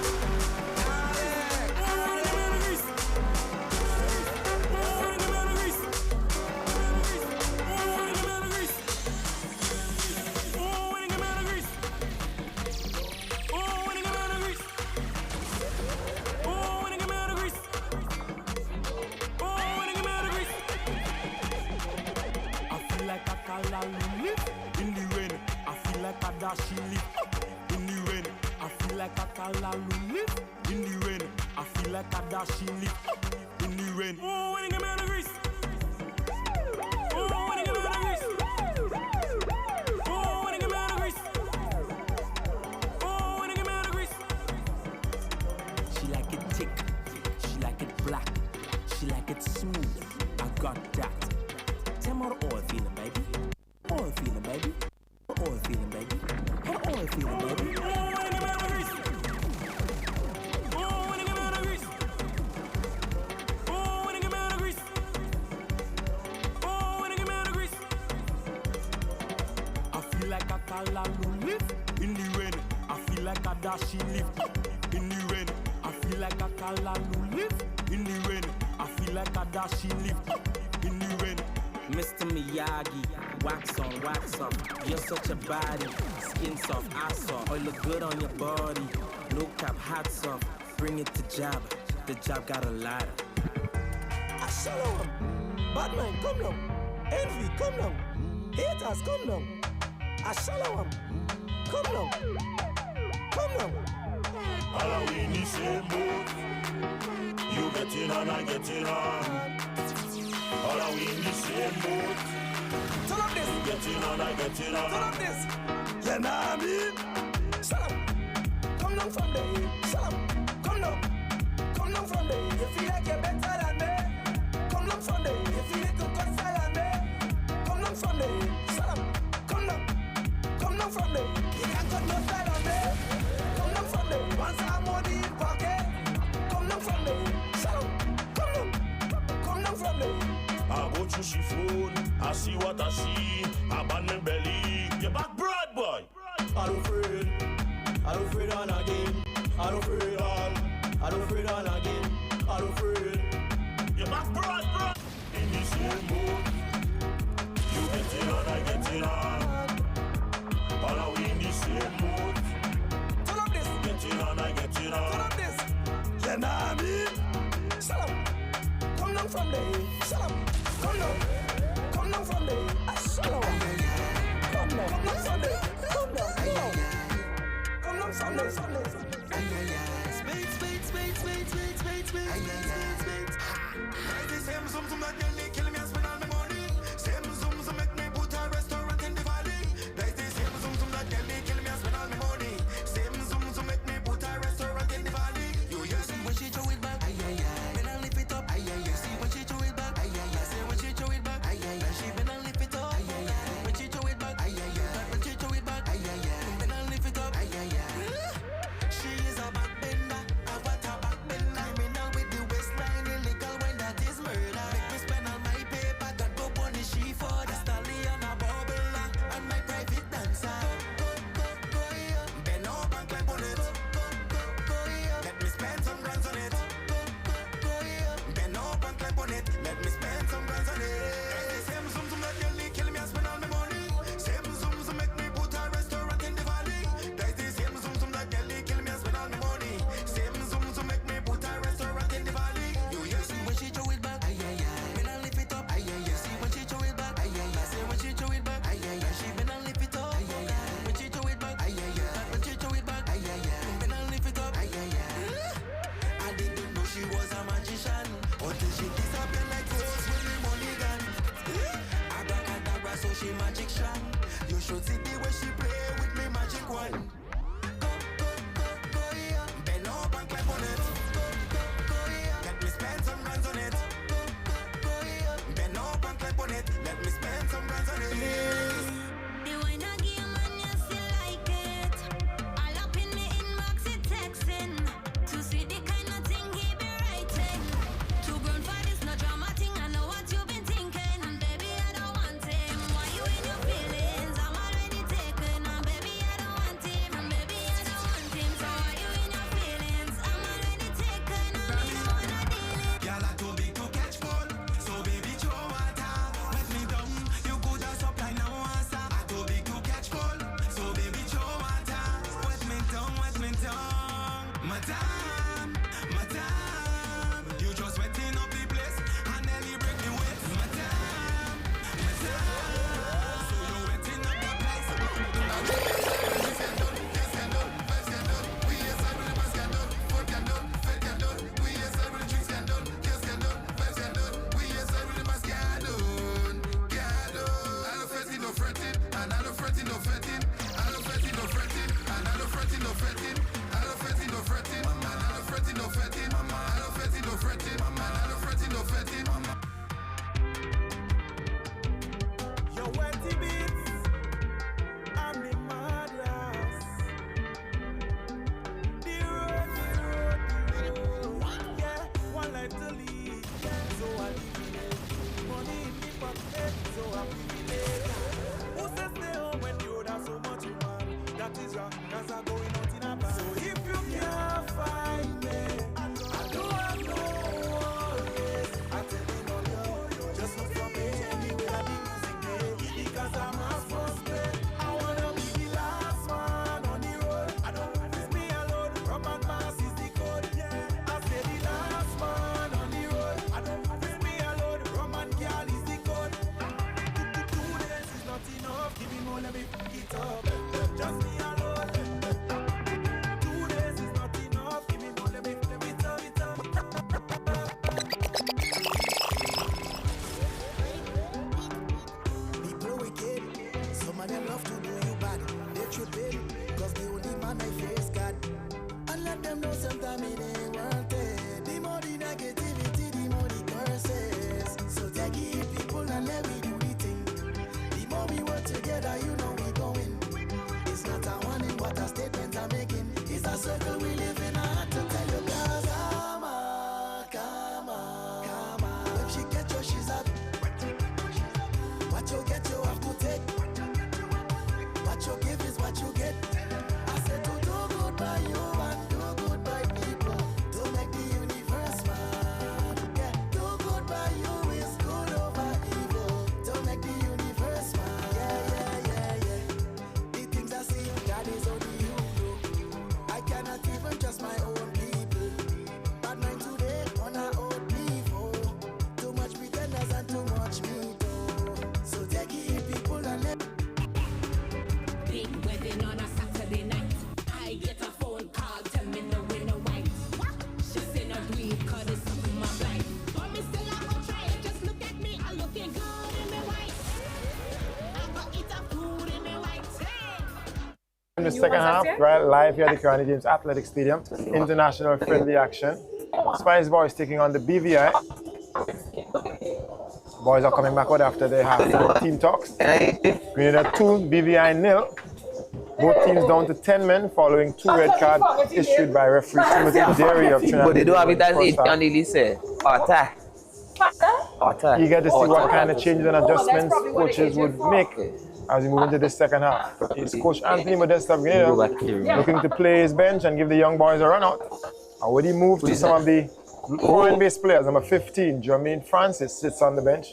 In the rain, I feel like a dashing leaf. In the rain, I feel like a calaloo leaf. In the rain, I feel like a dashing leaf. In the rain. Oh, when you give me the grease. Oh, when you give me the grease. Oh, when you give me the grease. Oh, when you give me the grease. She like it thick. She like it black. She like it smooth. I got that. Tell me how the oil feeling, baby. Oil feeling, baby. Oil feeling, baby. How the oil feeling, baby. Oh, when you give me the grease. Oh, when you give me the grease. Oh, when you give me the grease. Oh, when you give me the grease. I feel like a calaloo leaf in the rain. I feel like a dashing leaf in the rain. I feel like a calaloo leaf in the rain. I feel like a dashing leaf in the rain. Mr. Miyagi, wax on, you're such a body, skin soft, ass soft, oil look good on your body, no cap, hats off, bring it to job, the job got a ladder. Shalom, bad man, come down, envy, come down, haters, come down, Shalom, come down, come down. All are we in the same boat, you get in and I get in on. All are we in the same boat? Turn up this. You getting on, I getting on. Turn up this. Yeah, nah, me. Shut up. Come down from there. Shut up. Come down. Come down from there. You feel like you're better than me. Come down from there. You feel like you got style than me. Come down from there. Shut up. Come down. Come down from there. You can't got no style on me. Come down from there. Once I'm money in pocket. Come down from there. Shut up. Come down. Come down from there. I go to chiffon, I see what I see. I ban my belly. You back broad, boy. I don't afraid. I don't afraid on a game. I don't afraid on. I don't afraid on a game. I don't afraid. You back broad, broad. In the same boat. You get it on, I get it on. All are we in the same boat. Turn up this. You get it on, I get it on. Turn up this. Yeah, nah, me. Shut up. Come down from there. Shut up. Come down. Come down from there. Shut up. Come down. Come down from there. Come down. Come down. Come down from there. From there. Spade, spade, spade, spade, spade, spade, spade, spade. The same zoom zoom that nearly kill me and spend all my money. Same zoom zoom make me put a restaurant in the valley. That's the same zoom zoom that nearly kill me and spend all my money. Same zoom zoom make me put a restaurant in the valley. You see when she throw it back, when I lift it up. You see when she throw it back, I say when she throw it back, and she when I lift it up. When she throw it back, when she throw it back, when I lift it up. She is a backbender, a what a backbender. Criminal with the waistline, illegal when that is murder. Make me spend all In the second half, right, live here at the Kiwani James Athletic Stadium, international friendly action. Spice Boys taking on the BVI. Boys are coming back out after their halftime team talks. Grenada 2, BVI 0. Both teams down to 10 men following 2 red cards issued by referee Timothy Derry of Trinidad. But they don't have it as 8 on the list. Attack. You get to see what kind of changes and adjustments coaches would make as we move into this second half. It's Coach Anthony Modesta of Grenada looking to play his bench and give the young boys a run out. And would he move to some of the foreign-based players? Number 15, Jermaine Francis, sits on the bench.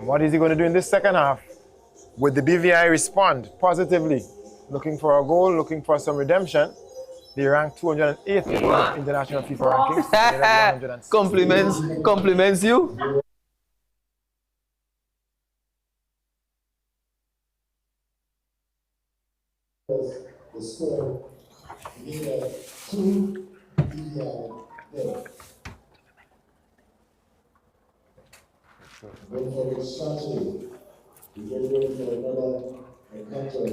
What is he going to do in this second half? Would the BVI respond positively? Looking for a goal, looking for some redemption. They rank 208th in the international FIFA rankings. Compliments you. The score, Grenada 2, BVI 0. Don't forget Saturday, we get ready for another encounter,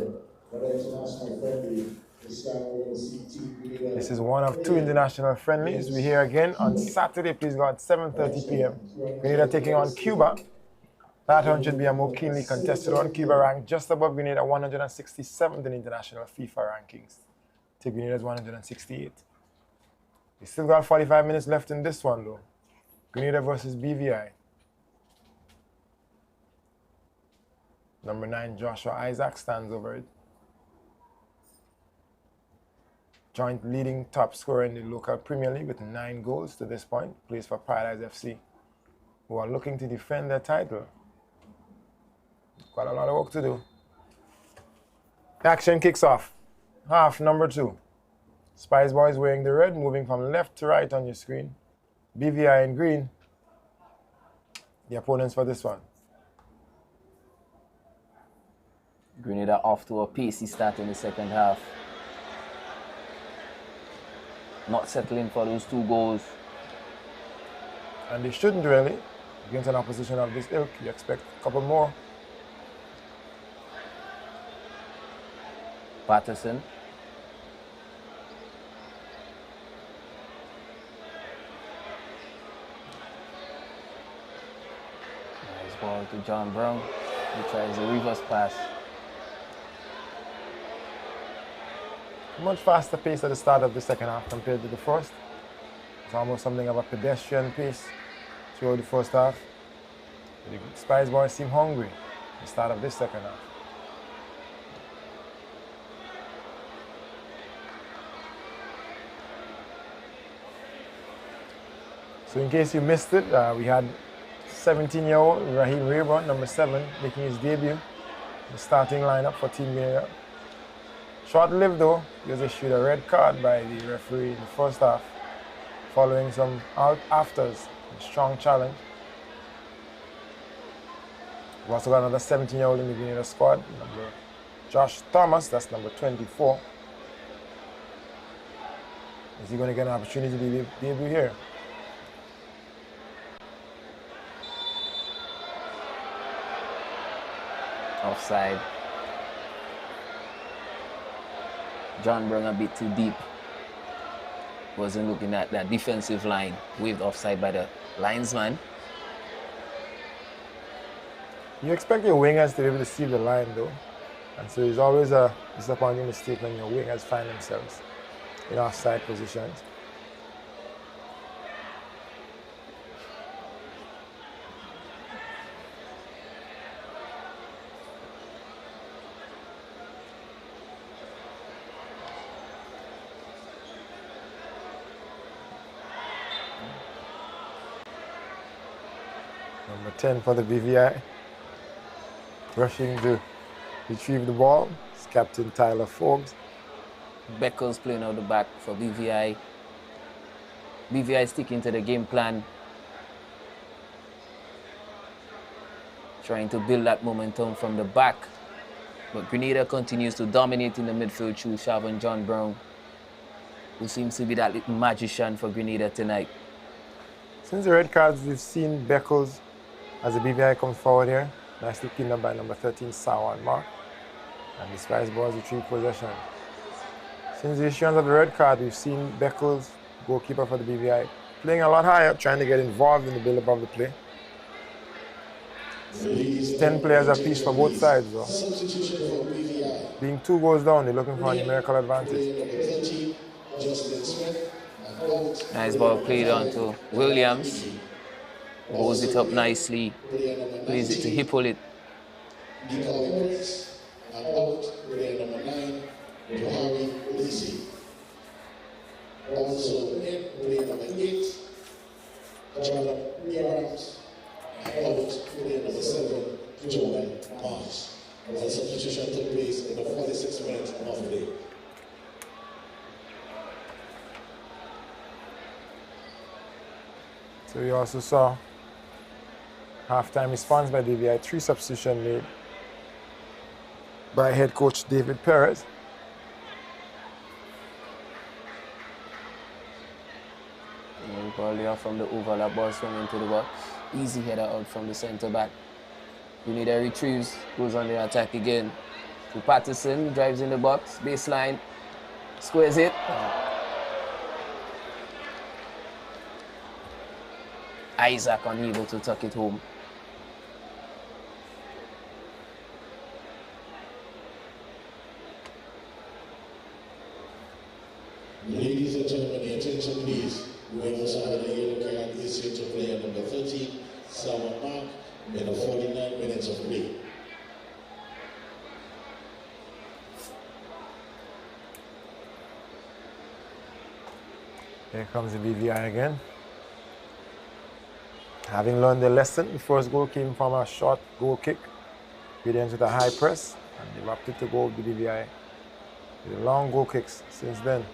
another international friendly. This is one of 2 international friendlies. We're here again on Saturday, please God, 7:30 p.m. Grenada taking on Cuba. That one should be a more keenly contested one. Cuba ranked just above Grenada, 167th in international FIFA rankings. Take Grenada's 168. We still got 45 minutes left in this one though. Grenada versus BVI. Number 9, Joshua Isaac stands over it. Joint leading top scorer in the local Premier League with 9 goals to this point. Plays for Paradise FC, who are looking to defend their title. Quite a lot of work to do. Action kicks off. Half number 2. Spice Boys wearing the red, moving from left to right on your screen. BVI in green. The opponents for this one. Grenada off to a pacey start in the second half. Not settling for those 2 goals. And they shouldn't really. Against an opposition of this ilk, you expect a couple more. Patterson. Nice ball to John Brown. He tries a reverse pass. Much faster pace at the start of the second half compared to the first. It's almost something of a pedestrian pace throughout the first half. The Spice Boys seem hungry at the start of this second half. So in case you missed it, we had 17-year-old Raheem Rayburn, number 7, making his debut in the starting lineup for Team Grenada. Short-lived though, he was issued a red card by the referee in the first half, following some afters, a strong challenge. We've also got another 17-year-old in the Grenada squad, number Josh Thomas, that's number 24. Is he going to get an opportunity to debut here? Offside. John Brown a bit too deep. Wasn't looking at that defensive line. Waved offside by the linesman. You expect your wingers to be able to see the line though. And so it's always a disappointing mistake when your wingers find themselves in offside positions. Number 10 for the BVI. Rushing to retrieve the ball is Captain Tyler Forbes. Beckles playing out the back for BVI. BVI sticking to the game plan. Trying to build that momentum from the back. But Grenada continues to dominate in the midfield through Shavon John Brown, who seems to be that little magician for Grenada tonight. Since the red cards, we've seen Beckles as the BVI comes forward here. Nicely pinned up by number 13, Sawan Mark. And the Spice Boys retrieve possession. Since the issuance of the red card, we've seen Beckles, goalkeeper for the BVI, playing a lot higher, trying to get involved in the build-up of the play. 10 players apiece for both sides, though. Substitution for BVI. Being 2 goals down, they're looking for a numerical advantage. Player number 13, Justin Smith. And out. Nice ball played on to Williams. Holds it up nicely. Player number Plays it to 19, Hippolyte. Decoy Prince. And out. Player number 9, Johari Lisi. Also in player number 8, Jonathan Abrams. And out. Player number 7, Joel Marsh. The substitution took place in the 46th minute of play. So we also saw halftime response by BVI, 3 substitutions made by head coach David Perez. Ball there from the overlap, ball swung into the box. Easy header out from the centre back. Grenada retrieves, goes on the attack again. To Patterson, drives in the box, baseline, squares it. Isaac unable to tuck it home. Ladies and gentlemen, the attention please. We also have a yellow card issued to player number 13, Salman Mark, in the 49 minutes of play. Here comes the BVI again. Having learned their lesson, the first goal came from a short goal kick. We ends with a high press, and they wrapped it to goal with the BVI. With long goal kicks since then.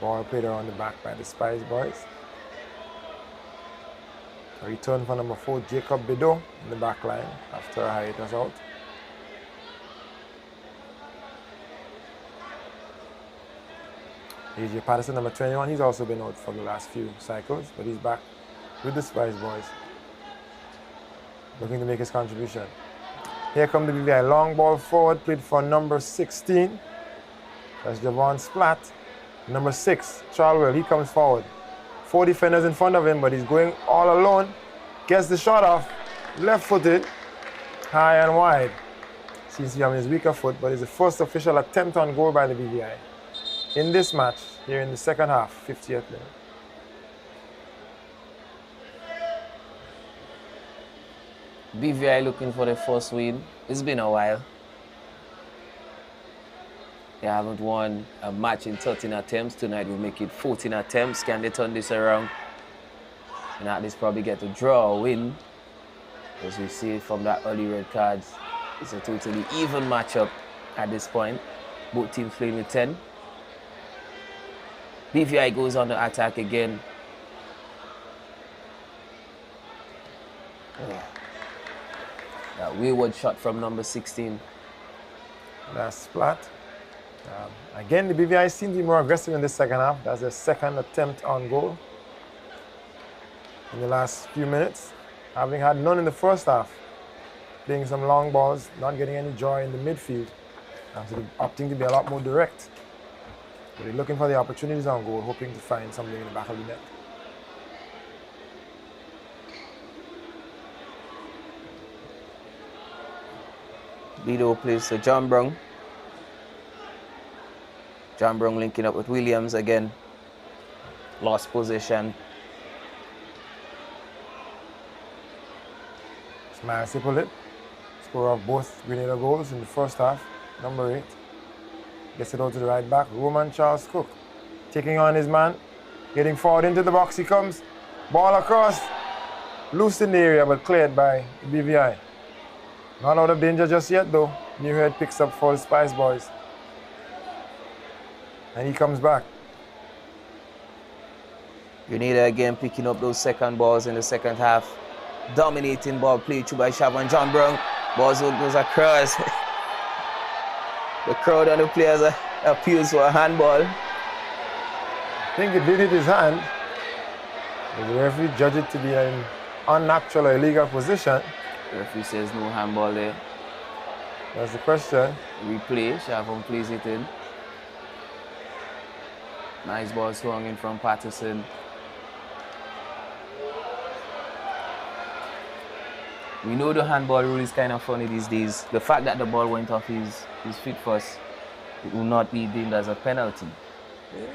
Ball played around the back by the Spice Boys. A return for number 4, Jacob Bido, in the back line after a hiatus out. AJ Patterson, number 21, he's also been out for the last few cycles, but he's back with the Spice Boys, looking to make his contribution. Here come the BVI, long ball forward, played for number 16. That's Javon Splat. Number 6, Charlwell, he comes forward. 4 defenders in front of him, but he's going all alone. Gets the shot off, left-footed, high and wide. Seems to be on his weaker foot, but it's the first official attempt on goal by the BVI in this match, here in the second half, 50th minute. BVI looking for the first win. It's been a while. They haven't won a match in 13 attempts. Tonight we'll make it 14 attempts. Can they turn this around? And at least probably get a draw or win. As we see from that early red cards, it's a totally even matchup at this point. Both teams playing with 10. BVI goes on the attack again. Yeah. That wayward shot from number 16. That's Splat. Again, the BVI seem to be more aggressive in the second half. That's their second attempt on goal in the last few minutes, having had none in the first half. Playing some long balls, not getting any joy in the midfield. So they're opting to be a lot more direct. But they're looking for the opportunities on goal, hoping to find something in the back of the net. Bido plays to John Brown. John Brown linking up with Williams again. Lost possession. Smile Hippolyte, scorer of both Grenada goals in the first half, number 8. Gets it out to the right back, Roman Charles Cook. Taking on his man, getting forward into the box he comes. Ball across, loose in the area but cleared by BVI. Not out of danger just yet though. Newhead picks up for the Spice Boys. And he comes back. Grenada again picking up those second balls in the second half. Dominating ball played through by Shavon John Brown. Balls goes across. The crowd and the players appeals for a handball. I think it did hit his hand. The referee judged it to be an unnatural or illegal position. Referee says no handball there. That's the question. Replay, Shavon plays it in. Nice ball swung in from Patterson. We know the handball rule is kind of funny these days. The fact that the ball went off his feet first, it will not be deemed as a penalty.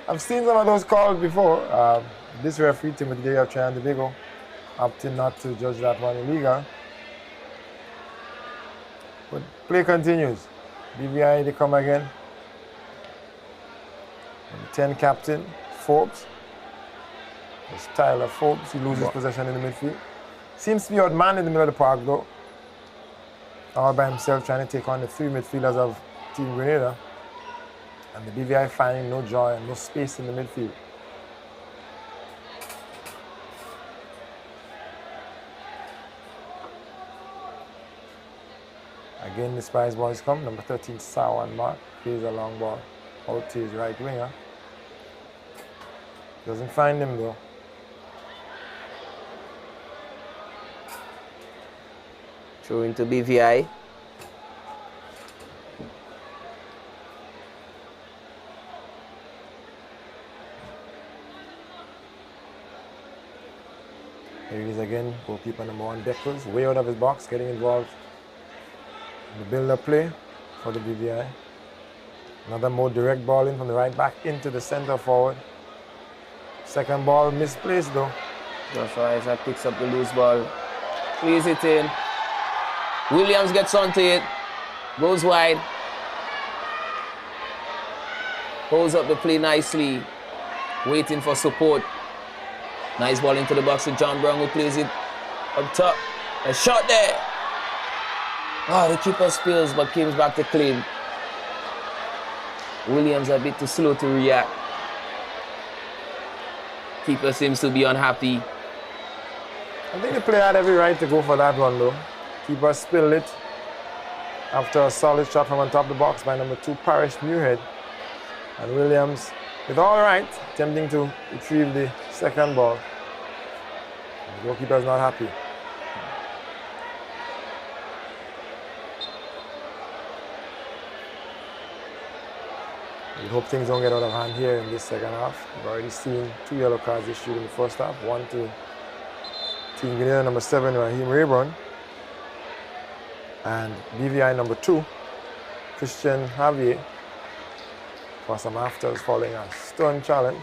I've seen some of those calls before. This referee, Timothy Day of Trinidad and Tobago, opted not to judge that one illegal. But play continues. BVI, they come again. Number 10 captain, Forbes. It's Tyler Forbes. He loses possession in the midfield. Seems to be outmanned in the middle of the park though. All by himself trying to take on the 3 midfielders of Team Grenada. And the BVI finding no joy and no space in the midfield. Again, the Spice boys come. Number 13, Sawan Mark, plays a long ball out to his right winger. Doesn't find him though. Throw into BVI. Here he is again, goalkeeper number 1, Beckles, way out of his box, getting involved in the build-up play for the BVI. Another more direct ball in from the right back into the center forward. Second ball misplaced though. Joshua Isaac picks up the loose ball, plays it in. Williams gets onto it, goes wide. Holds up the play nicely, waiting for support. Nice ball into the box with John Brown, who plays it up top. A shot there. Oh, the keeper spills but comes back to clean. Williams a bit too slow to react. Keeper seems to be unhappy. I think the player had every right to go for that one though. Keeper spilled it after a solid shot from on top of the box by number 2, Parish Muirhead. And Williams, with all right, attempting to retrieve the second ball. The goalkeeper is not happy. We hope things don't get out of hand here in this second half. We've already seen 2 yellow cards issued in the first half. One to Team Grenada, number 7, Raheem Rayburn. And BVI number 2, Christian Javier, for some afters following a stern challenge.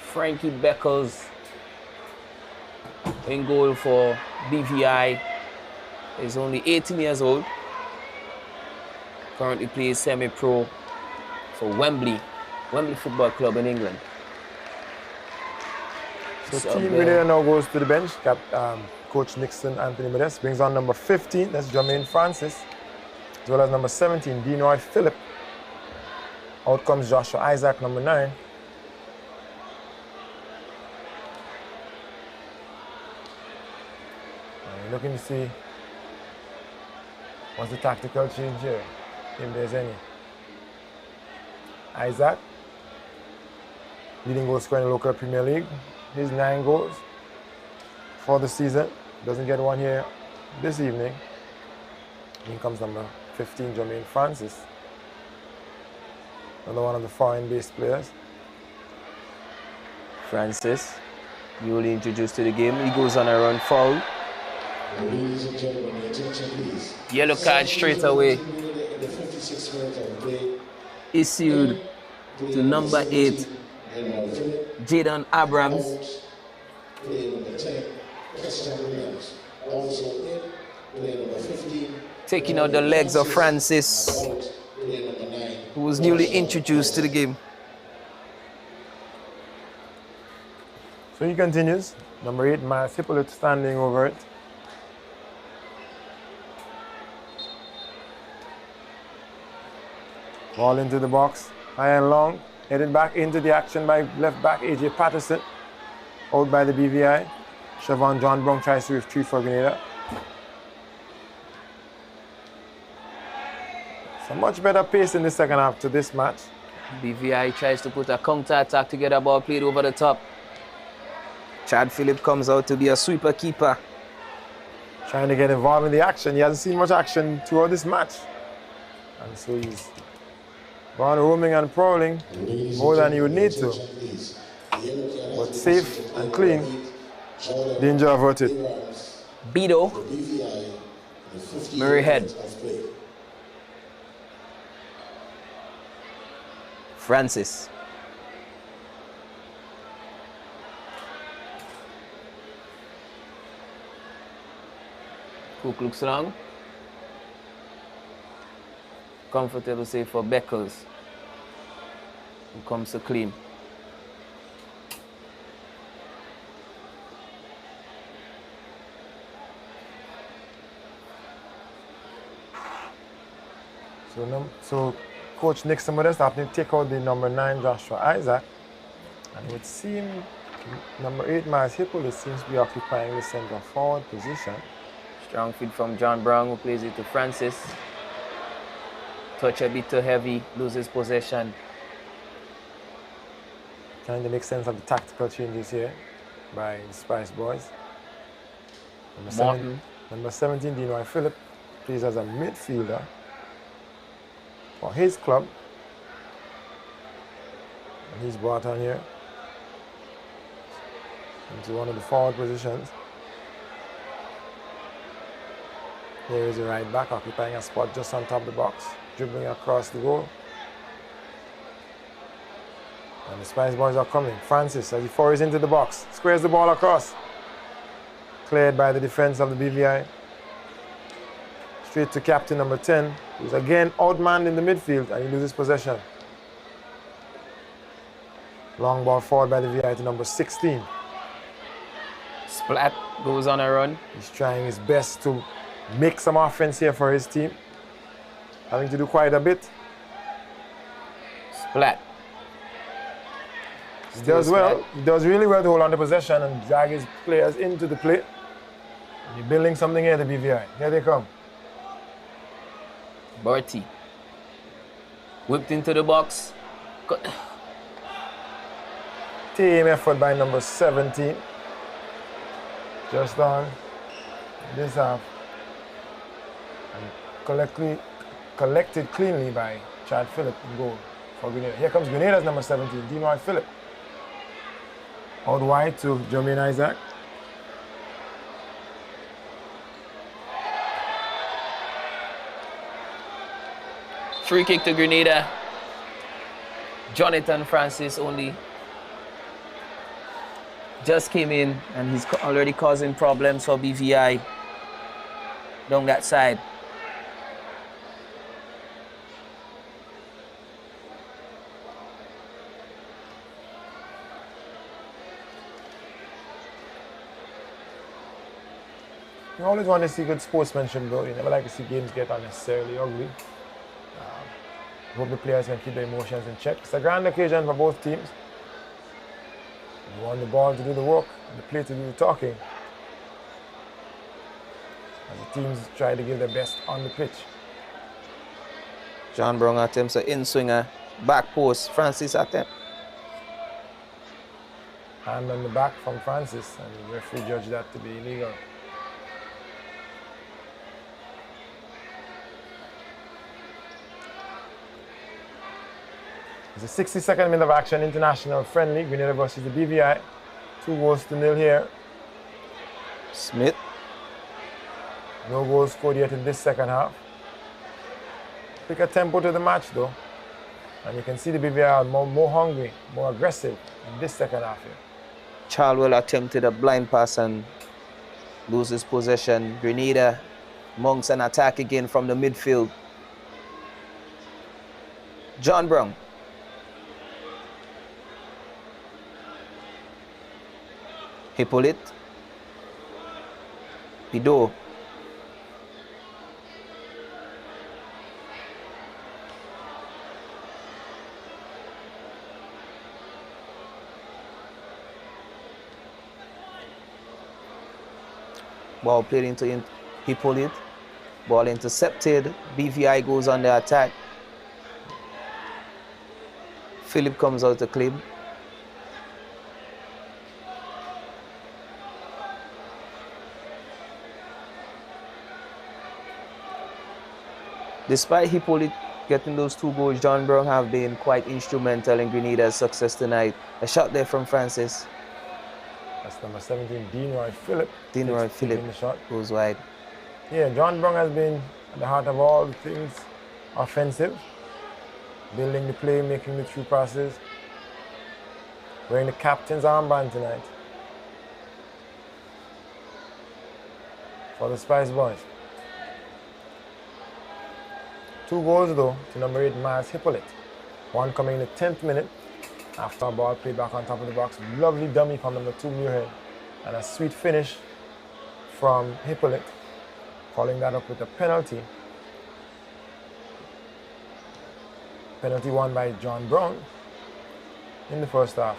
Frankie Beckles in goal for BVI. He's only 18 years old. Currently plays semi-pro for Wembley Football Club in England. So Team Grenada now goes to the bench. Coach Nixon Anthony Modest brings on number 15, that's Jermaine Francis, as well as number 17, Denoy Phillip. Out comes Joshua Isaac, number 9. You're looking to see what's the tactical change here, if there's any. Isaac, leading goal scorer in the local Premier League. His 9 goals for the season. Doesn't get one here this evening. In comes number 15, Jermaine Francis. Another one of the foreign-based players. Francis, newly introduced to the game. He goes on a run foul. Ladies and gentlemen, your attention please. Yellow card straight away. In the 56th minute of play, Issued to number 8, Jaden Abrams. play number 10, Christian Williams. Also in, play number 15. Taking out the legs of Francis, Out, play number 9. who was newly introduced to the game. So he continues. Number 8, Miles Hippolyte standing over it. Ball into the box, high and long, headed back into the action by left back AJ Patterson. Out by the BVI. Siobhan John Brown tries to retrieve for Grenada. So much better pace in the second half to this match. BVI tries to put a counter-attack to get a ball played over the top. Chad Phillip comes out to be a sweeper keeper. Trying to get involved in the action. He hasn't seen much action throughout this match. And so he's gone roaming and prowling more than he would need to. But safe and clean. Danger averted. Bido. Murray Head. Francis. Cook looks long. Comfortable save for Beckles, who comes to clean. So Coach Nixon Modest having to take out the number 9 Joshua Isaac, and it would seem number 8 Miles Hippolyte seems to be occupying the center forward position. Strong feed from John Brown, who plays it to Francis. Touch a bit too heavy, loses possession. Trying to make sense of the tactical changes here by the Spice Boys. Number 17, Dinoy Phillip, plays as a midfielder for his club. And he's brought on here into one of the forward positions. Here is the right back occupying a spot just on top of the box, dribbling across the goal. And the Spice Boys are coming. Francis, as he forwards into the box, squares the ball across. Cleared by the defense of the BVI. Straight to captain number 10, who's again outmanned in the midfield, and he loses possession. Long ball forward by the VI to number 16. Splat goes on a run. He's trying his best to make some offense here for his team. Having to do quite a bit. Splat. He does well. He does really well to hold on to possession and drag his players into the play. He's building something here, the BVI. Here they come. Bertie. Whipped into the box. Team effort by number 17. Just on this half. And collected cleanly by Chad Phillip in goal for Grenada. Here comes Grenada's number 17, Dinoy Phillip. Out wide to Jermaine Isaac. Free kick to Grenada. Jonathan Francis only just came in, and he's already causing problems for BVI down that side. You always want to see good sportsmanship though. You never like to see games get unnecessarily ugly. Hope the players can keep their emotions in check. It's a grand occasion for both teams. You want the ball to do the work, the play to do the talking. As the teams try to give their best on the pitch. John Brown attempts an in-swinger, back post. Francis attempt. Hand on the back from Francis, and the referee judged that to be illegal. It's a 62nd minute of action, international friendly, Grenada versus the BVI. 2-0 here. Smith. No goals scored yet in this second half. Pick a tempo to the match though. And you can see the BVI are more hungry, more aggressive in this second half here. Charlwell attempted a blind pass and loses possession. Grenada mounts an attack again from the midfield. John Brown. Hippolyte. Pido. Ball played into Hippolyte. Ball intercepted. BVI goes on the attack. Philip comes out to claim. Despite Hippolyte getting those 2 goals, John Brown have been quite instrumental in Grenada's success tonight. A shot there from Francis. That's number 17, Dean Roy Phillip. Dean Roy Phillip the shot. goes wide. Yeah, John Brown has been at the heart of all things offensive. Building the play, making the true passes. Wearing the captain's armband tonight. For the Spice Boys. 2 goals though to number 8, Miles Hippolyte. One coming in the 10th minute after a ball played back on top of the box. Lovely dummy from number 2, Muirhead. And a sweet finish from Hippolyte. Following that up with a penalty. Penalty won by John Brown in the first half.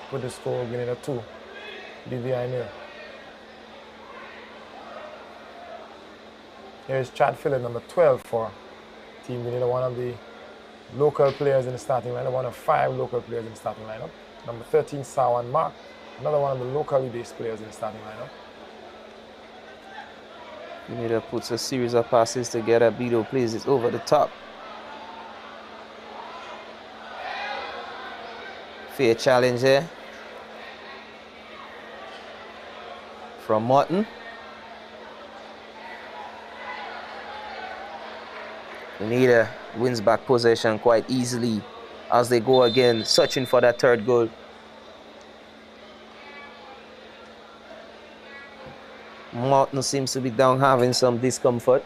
Put the score Grenada 2, BVI 0. Here is Chad Phillip, number 12 for Team Grenada, one of the local players in the starting lineup, one of 5 local players in the starting lineup. Number 13, Sawan Mark, another one of the locally based players in the starting lineup. Grenada puts a series of passes together. Bido plays it over the top. Fair challenge here from Martin. Grenada wins back possession quite easily as they go again, searching for that 3rd goal. Martin seems to be down, having some discomfort.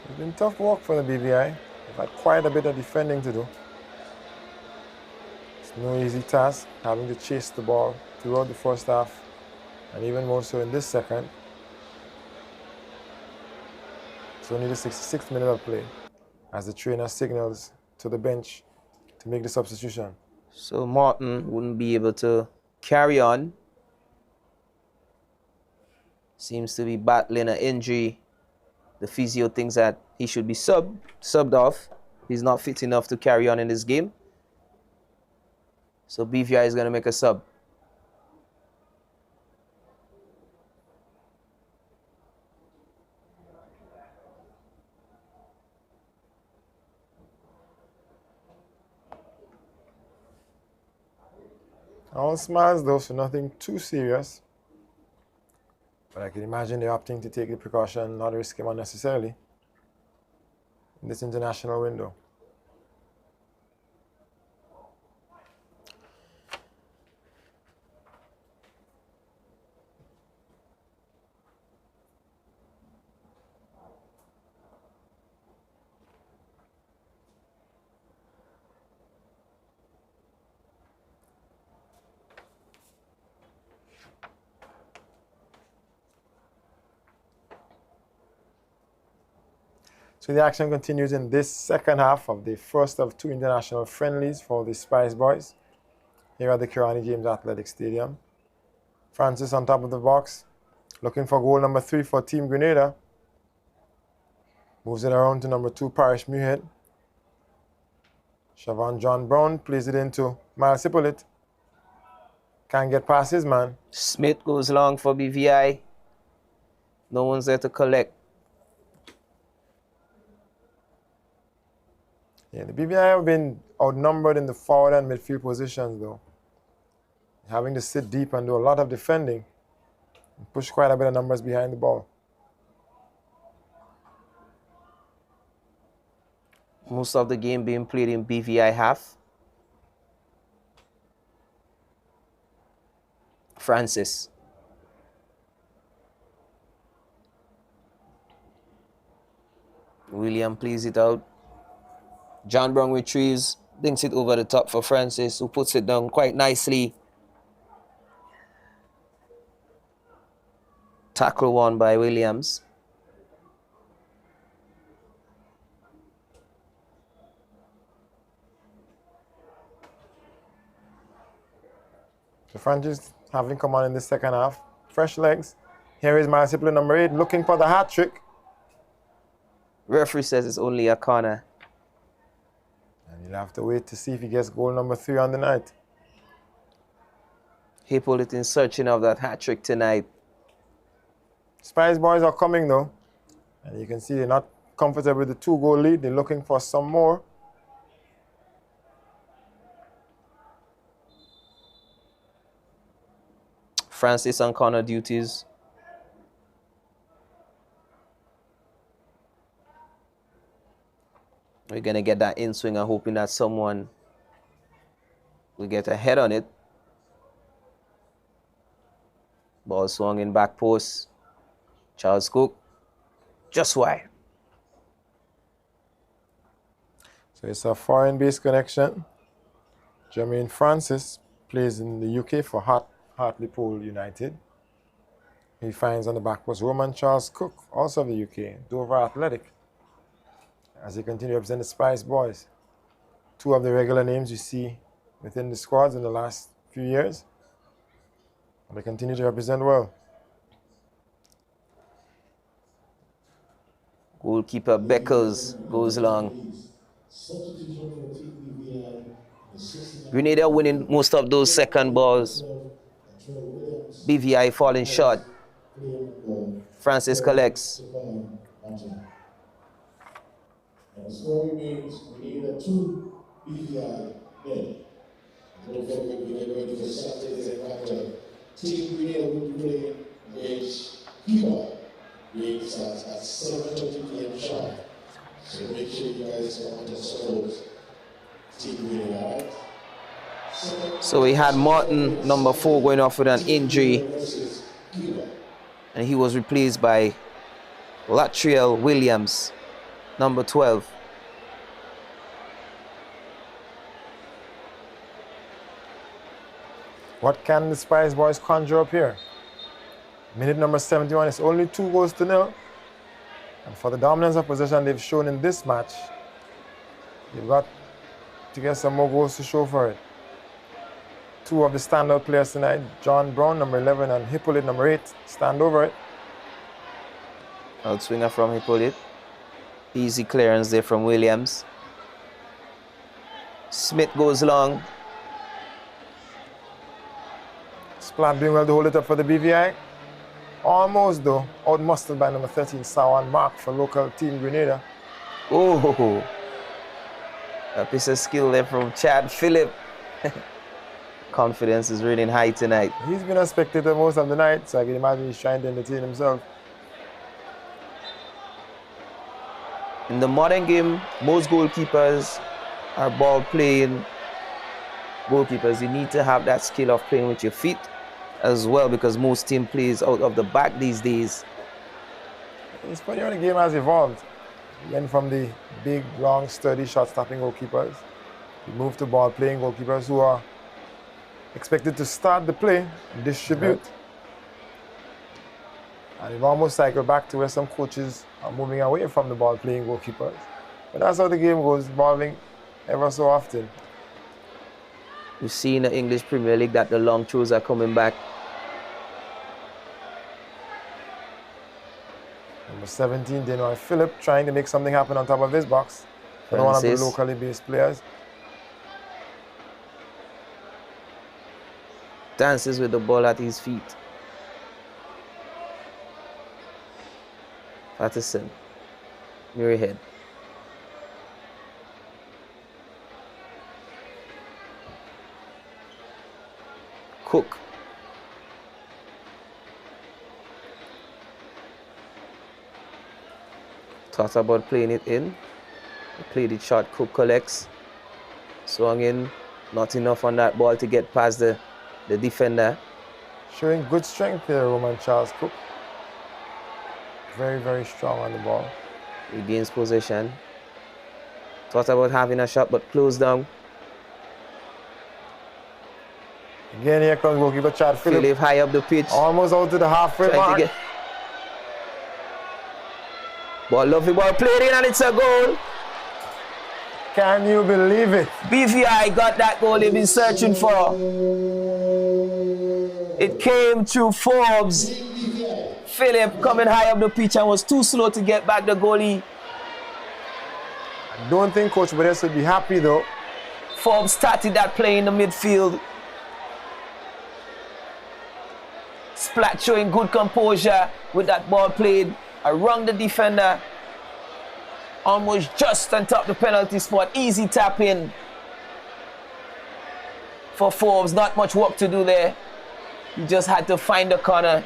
It's been tough work for the BVI. They've had quite a bit of defending to do. It's no easy task, having to chase the ball throughout the first half, and even more so in this second. It's only the 66th minute of play as the trainer signals to the bench to make the substitution. So Martin wouldn't be able to carry on. Seems to be battling an injury. The physio thinks that he should be subbed off. He's not fit enough to carry on in this game. So BVI is going to make a sub. All smiles though, so nothing too serious. But I can imagine they're opting to take the precaution, not risk him unnecessarily in this international window. So the action continues in this second half of the first of 2 international friendlies for the Spice Boys here at the Kirani James Athletic Stadium. Francis on top of the box, looking for goal number 3 for Team Grenada. Moves it around to number 2, Parish Muirhead. Siobhan John Brown plays it into Miles Hippolyte. Can't get past his man. Smith goes long for BVI. No one's there to collect. Yeah, the BVI have been outnumbered in the forward and midfield positions though. Having to sit deep and do a lot of defending. And push quite a bit of numbers behind the ball. Most of the game being played in BVI half. Francis. William plays it out. John Brown retrieves, dinks it over the top for Francis, who puts it down quite nicely. Tackle won by Williams. The Francis having come on in the second half. Fresh legs. Here is Miles Hippolyte, number 8, looking for the hat trick. Referee says it's only a corner. And you'll have to wait to see if he gets goal number 3 on the night. Hippolyte in searching of that hat trick tonight. Spice Boys are coming though. And you can see they're not comfortable with the 2-goal lead. They're looking for some more. Francis on corner duties. We're going to get that in swing and hoping that someone will get a head on it. Ball swung in back post. Charles Cook. Just wide. So it's a foreign base connection. Jermaine Francis plays in the UK for Hartlepool United. He finds on the back post Roman Charles Cook, also of the UK, Dover Athletic, as they continue to represent the Spice Boys. 2 of the regular names you see within the squads in the last few years. And they continue to represent well. Goalkeeper Beckles goes long. Grenada winning most of those second balls. BVI falling short. Francis collects. And the score remains Grenada 2, BVI nil. Don't forget we get ready for Saturday's encounter. Team Grenada will be playing against Cuba. Game starts at 7:30 p.m. sharp. So make sure you guys come and support Team Grenada, right? So we had Martin, number 4, going off with an injury. And he was replaced by Latrell Williams, number 12. What can the Spice Boys conjure up here? Minute number 71, it's only 2-0. And for the dominance of possession they've shown in this match, they've got to get some more goals to show for it. 2 of the standout players tonight, John Brown, number 11, and Hippolyte, number 8, stand over it. Outswinger from Hippolyte. Easy clearance there from Williams. Smith goes long. Splat doing well to hold it up for the BVI. Almost though, outmuscled by number 13, Sawan Mark for local team Grenada. Oh, a piece of skill there from Chad Phillip. Confidence is running high tonight. He's been a spectator most of the night, so I can imagine he's trying to entertain himself. In the modern game, most goalkeepers are ball-playing goalkeepers. You need to have that skill of playing with your feet as well, because most team plays out of the back these days. It's funny how the game has evolved. We went from the big, long, sturdy, shot-stopping goalkeepers. We moved to ball-playing goalkeepers who are expected to start the play and distribute. Right. And we've almost cycled back to where some coaches are moving away from the ball-playing goalkeepers. But that's how the game goes, evolving ever so often. You see in the English Premier League that the long throws are coming back. Number 17, Denoy Phillip, trying to make something happen on top of this box. For one of the locally based players. Dances with the ball at his feet. Patterson, Muirhead. Cook. Thought about playing it in. Played it short, Cook collects. Swung in, not enough on that ball to get past the defender. Showing good strength here, Roman Charles Cook. Very, very strong on the ball. Regains possession. Thought about having a shot, but closed down. Again, here comes goalkeeper Chad Phillip. High up the pitch. Almost out to the halfway mark. Ball, lovely ball played in, and it's a goal. Can you believe it? BVI got that goal they've been searching for. It came through Forbes. Phillip coming high up the pitch and was too slow to get back the goalie. I don't think Coach Modest would be happy though. Forbes started that play in the midfield. Splat showing good composure with that ball played around the defender. Almost just on top of the penalty spot. Easy tap in for Forbes. Not much work to do there. He just had to find the corner.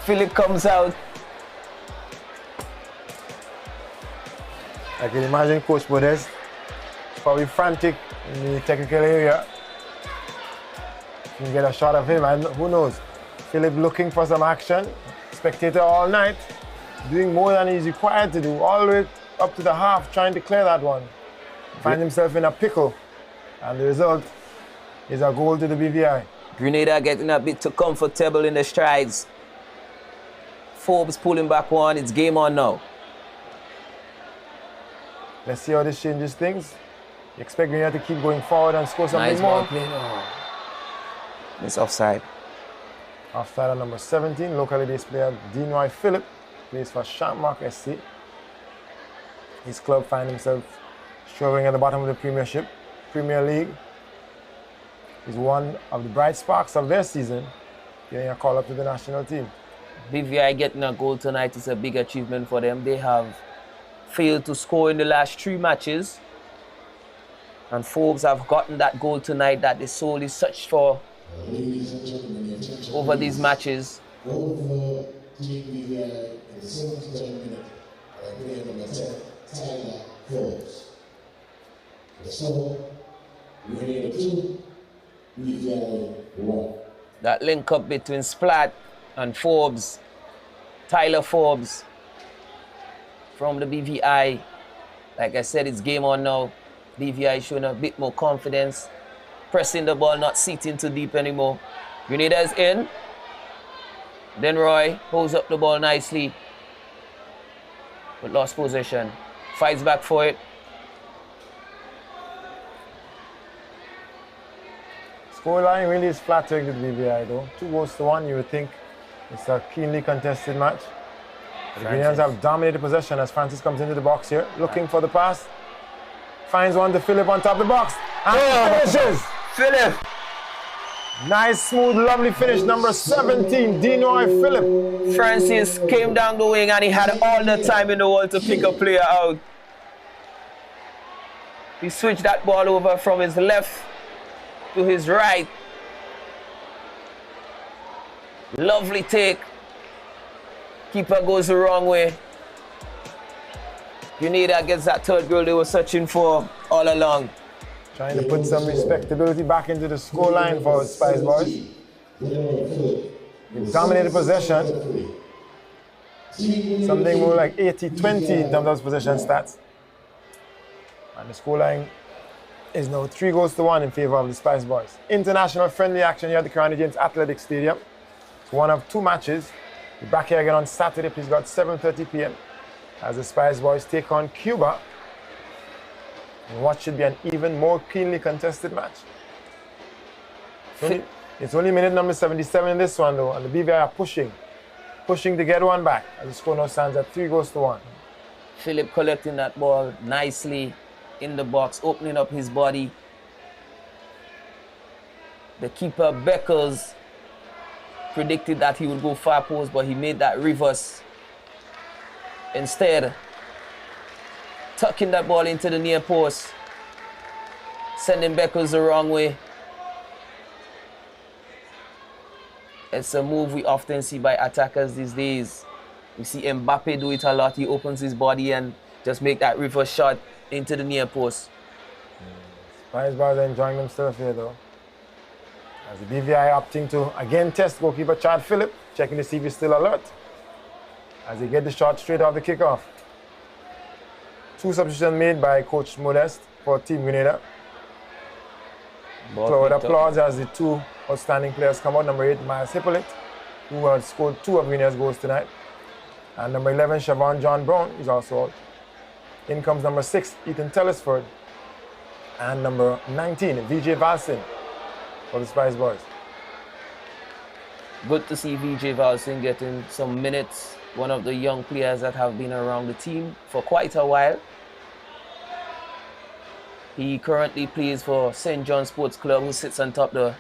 Philip comes out. I can imagine Coach Modest probably frantic in the technical area. You can get a shot of him, and who knows? Philip looking for some action. Spectator all night, doing more than he's required to do, all the way up to the half, trying to clear that one. Find himself in a pickle, and the result is a goal to the BVI. Grenada getting a bit too comfortable in the strides. Forbes pulling back one. It's game on now. Let's see how this changes things. You expect Grenada to keep going forward and score something Nice more. ball play. Oh. It's offside. Offside on number 17, locally based player Dinoy Philip, plays for Champmark SC. His club finds himself struggling at the bottom of the Premier League. He's one of the bright sparks of their season, getting a call up to the national team. BVI getting a goal tonight is a big achievement for them. They have failed to score in the last 3 matches. And Forbes have gotten that goal tonight that they solely searched for over these matches. Goal for Team BVI in the 73rd minute by player number 10, Tyler Forbes. The score, Grenada 2, BVI 1. That link up between Splat and Forbes, Tyler Forbes from the BVI. Like I said, it's game on now. BVI showing a bit more confidence, pressing the ball, not seating too deep anymore. Grenada is in. Then Roy holds up the ball nicely, but lost possession. Fights back for it. Scoreline really is flattering to the BVI though. 2-1, you would think it's a keenly contested match. The Grenadians have dominated possession as Francis comes into the box here, looking for the pass. Finds one to Philip on top of the box. And finishes! Philip! Nice, smooth, lovely finish. Number 17, Dinoy Philip. Francis came down the wing and he had all the time in the world to pick a player out. He switched that ball over from his left to his right. Lovely take. Keeper goes the wrong way. Grenada gets that third goal they were searching for all along. Trying to put some respectability back into the scoreline for Spice Boys. They dominated possession. Something more like 80-20 in terms of possession stats. And the scoreline is now 3-1 in favor of the Spice Boys. International friendly action here at the Grenada James Athletic Stadium. It's one of 2 matches. We're back here again on Saturday, please God, 7:30 p.m. as the Spice Boys take on Cuba in what should be an even more keenly contested match. It's only minute number 77 in this one though, and the BVI are pushing to get one back as the score now stands at 3-1. Philip collecting that ball nicely in the box, opening up his body. The keeper Beckles predicted that he would go far post, but he made that reverse. Instead, tucking that ball into the near post, sending Beckles the wrong way. It's a move we often see by attackers these days. We see Mbappe do it a lot. He opens his body and just make that reverse shot into the near post. Spice Boys are enjoying themselves here though. As the BVI opting to again test goalkeeper Chad Phillip, checking to see if he's still alert. As they get the shot straight off the kickoff. 2 substitutions made by Coach Modest for Team Grenada. With applause as the 2 outstanding players come out. Number 8, Miles Hippolyte, who has scored 2 of Grenada's goals tonight. And number 11, Siobhan John Brown, is also out. In comes number 6, Ethan Tellisford. And number 19, VJ Valsin for the Spice Boys. Good to see VJ Valsin getting some minutes. One of the young players that have been around the team for quite a while. He currently plays for St. John Sports Club, who sits on top the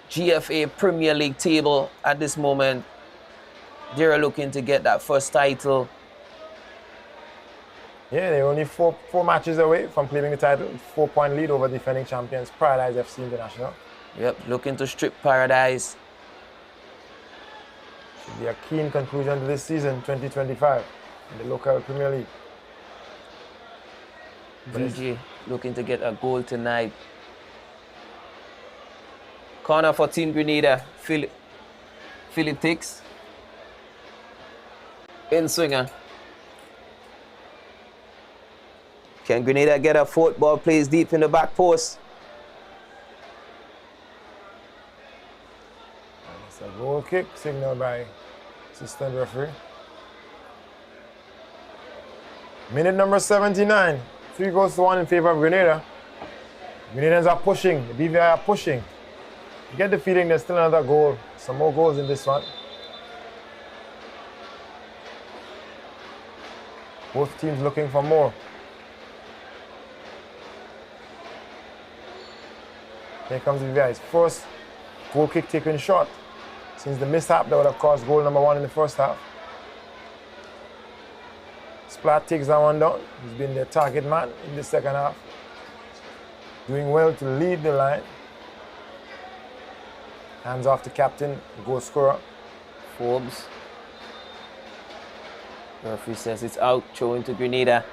GFA Premier League table at this moment. They're looking to get that first title. Yeah, they're only four matches away from claiming the title. 4-point lead over defending champions Paradise FC International. Yep, looking to strip Paradise. Should be a keen conclusion to this season, 2025, in the local Premier League. DJ looking to get a goal tonight. Corner for Team Grenada. Philip takes. In swinger. Can Grenada get a foot? Ball plays deep in the back post. It's a goal kick signaled by assistant referee. Minute number 79. 3-1 in favor of Grenada. Grenadians are pushing. The BVI are pushing. You get the feeling there's still another goal. Some more goals in this one. Both teams looking for more. Here comes the BVI's first goal kick taken short. Since the mishap that would have caused goal number 1 in the first half. Splat takes that one down. He's been their target man in the second half. Doing well to lead the line. Hands off to captain, goal scorer. Forbes. Referee says it's out, throwing to Grenada.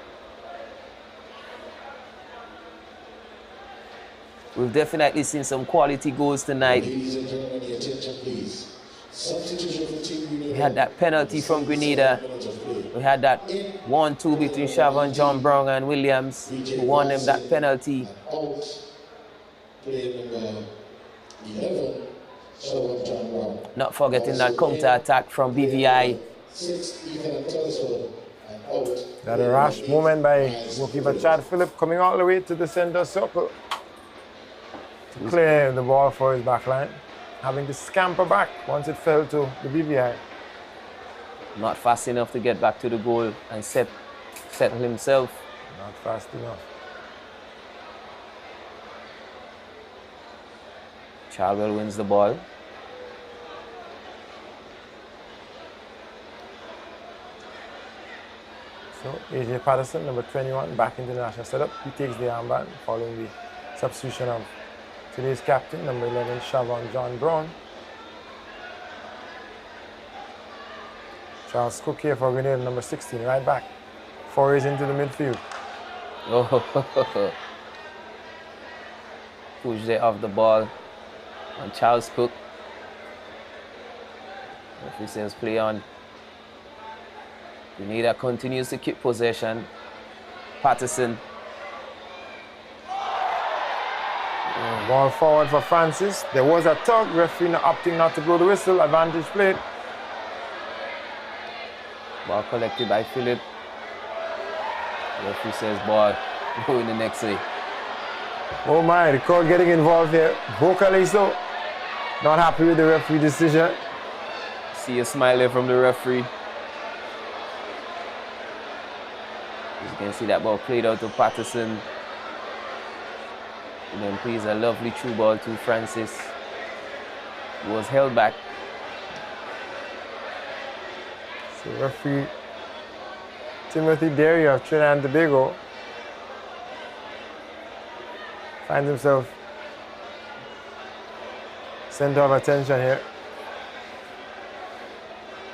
We've definitely seen some quality goals tonight. Ladies and gentlemen, your attention please. Substitution for Team Grenada. We had that penalty from Grenada. We had that 1-2 between Shavon, John Brown and Williams, who won them that penalty. Out. Player number 11, Shavon John Brown. Not forgetting that counter-attack from BVI. 6, Ethan Telesford. And out. That a rash moment by goalkeeper Chad Phillip coming all the way to the center circle to clear the ball for his backline, having to scamper back once it fell to the BVI. Not fast enough to get back to the goal and settle himself. Not fast enough. Charwell wins the ball. So AJ Patterson, number 21, back into the national setup. He takes the armband following the substitution of today's captain, number 11, Shavon John Brown. Charles Cook here for Grenada, number 16, right back. Forays into the midfield. Oh, push there off the ball on Charles Cook. Referee says play on. Grenada continues to keep possession. Patterson. Ball forward for Francis. There was a tug. Referee opting not to blow the whistle. Advantage played. Ball collected by Phillip. Referee says ball going the next way. Oh my, the crowd getting involved here. Vocally so. Not happy with the referee decision. See a smile there from the referee. As you can see, that ball played out to Patterson. And then plays a lovely through ball to Francis. He was held back. So referee Timothy Derry of Trinidad and Tobago finds himself center of attention here.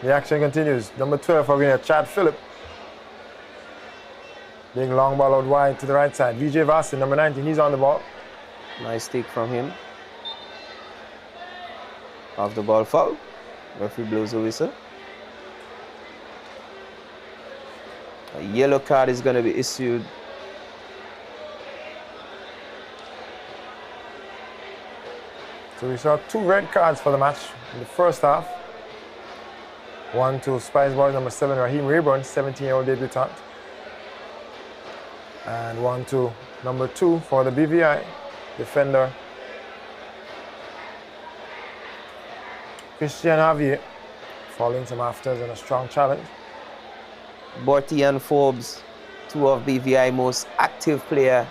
The action continues. Number 12 for Grenada, Chad Phillip. Big long ball out wide to the right side. VJ Vassin, number 19, he's on the ball. Nice take from him. Off the ball foul. Referee blows a whistle. A yellow card is going to be issued. So we saw 2 red cards for the match in the first half. One to Spice Boys number 7, Raheem Rayburn, 17-year-old debutant. And one to number 2 for the BVI defender, Christian Javier, following some afters and a strong challenge. Borty and Forbes two of BVI most active player.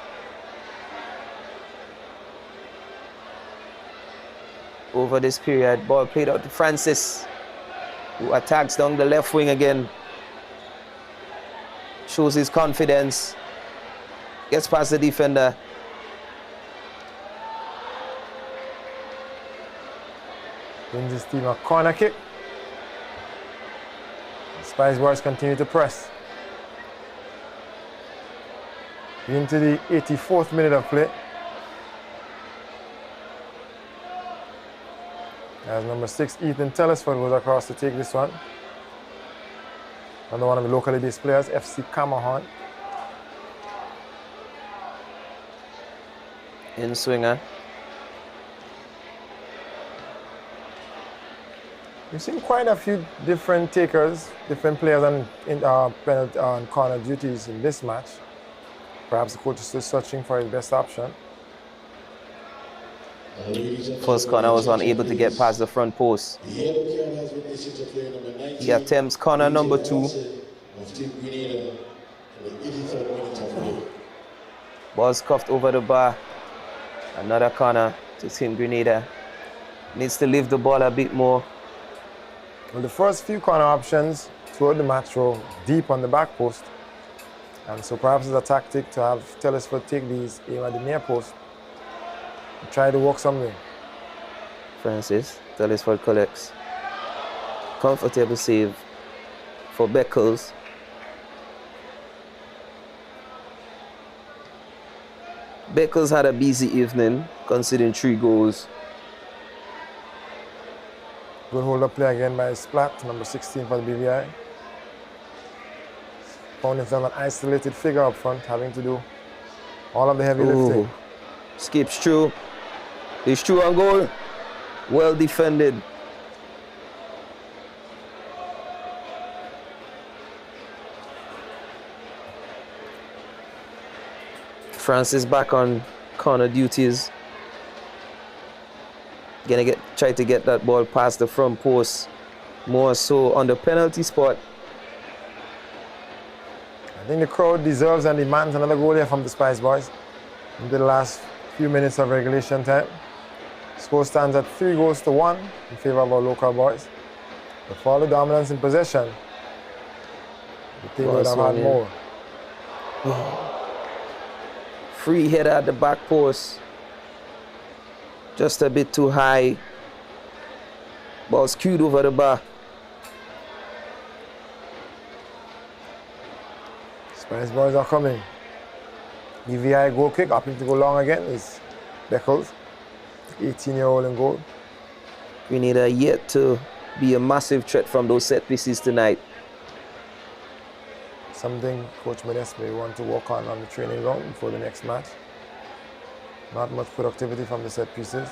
Over this period, ball played out to Francis, who attacks down the left wing again. Shows his confidence. Gets past the defender. Brings his team a corner kick. Spice Boys continue to press. Into the 84th minute of play. As number 6, Ethan Telesford goes across to take this one. Another one of the locally based players, FC Camahan. In swinger. We've seen quite a few different takers, different players on penalty on corner duties in this match. Perhaps the coach is still searching for his best option. First corner was unable to get past the front post. He attempts corner number 2. Ball's cuffed over the bar. Another corner to Team Grenada. Needs to lift the ball a bit more. Well, the first few corner options throughout the match were deep on the back post. And so perhaps it's a tactic to have Telesford take these aim at the near post and try to work something. Francis, Telesford collects. Comfortable save for Beckles. Beckles had a busy evening, conceding 3 goals. Good hold-up play again by Splat, number 16 for the BVI. Found himself an isolated figure up front, having to do all of the heavy lifting. Skips through. He's through on goal. Well defended. Francis back on corner duties. Gonna try to get that ball past the front post. More so on the penalty spot. I think the crowd deserves and demands another goal here from the Spice Boys into the last few minutes of regulation time. Score stands at 3-1 in favor of our local boys. But for all the dominance in possession, the team would have had more. Free header at the back post. Just a bit too high. Ball skewed over the bar. Spice Boys are coming. BVI goal kick, opting to go long again is Beckles, 18-year-old in goal. Grenada yet to be a massive threat from those set pieces tonight. Something Coach Modeste may want to work on the training ground before the next match. Not much productivity from the set pieces.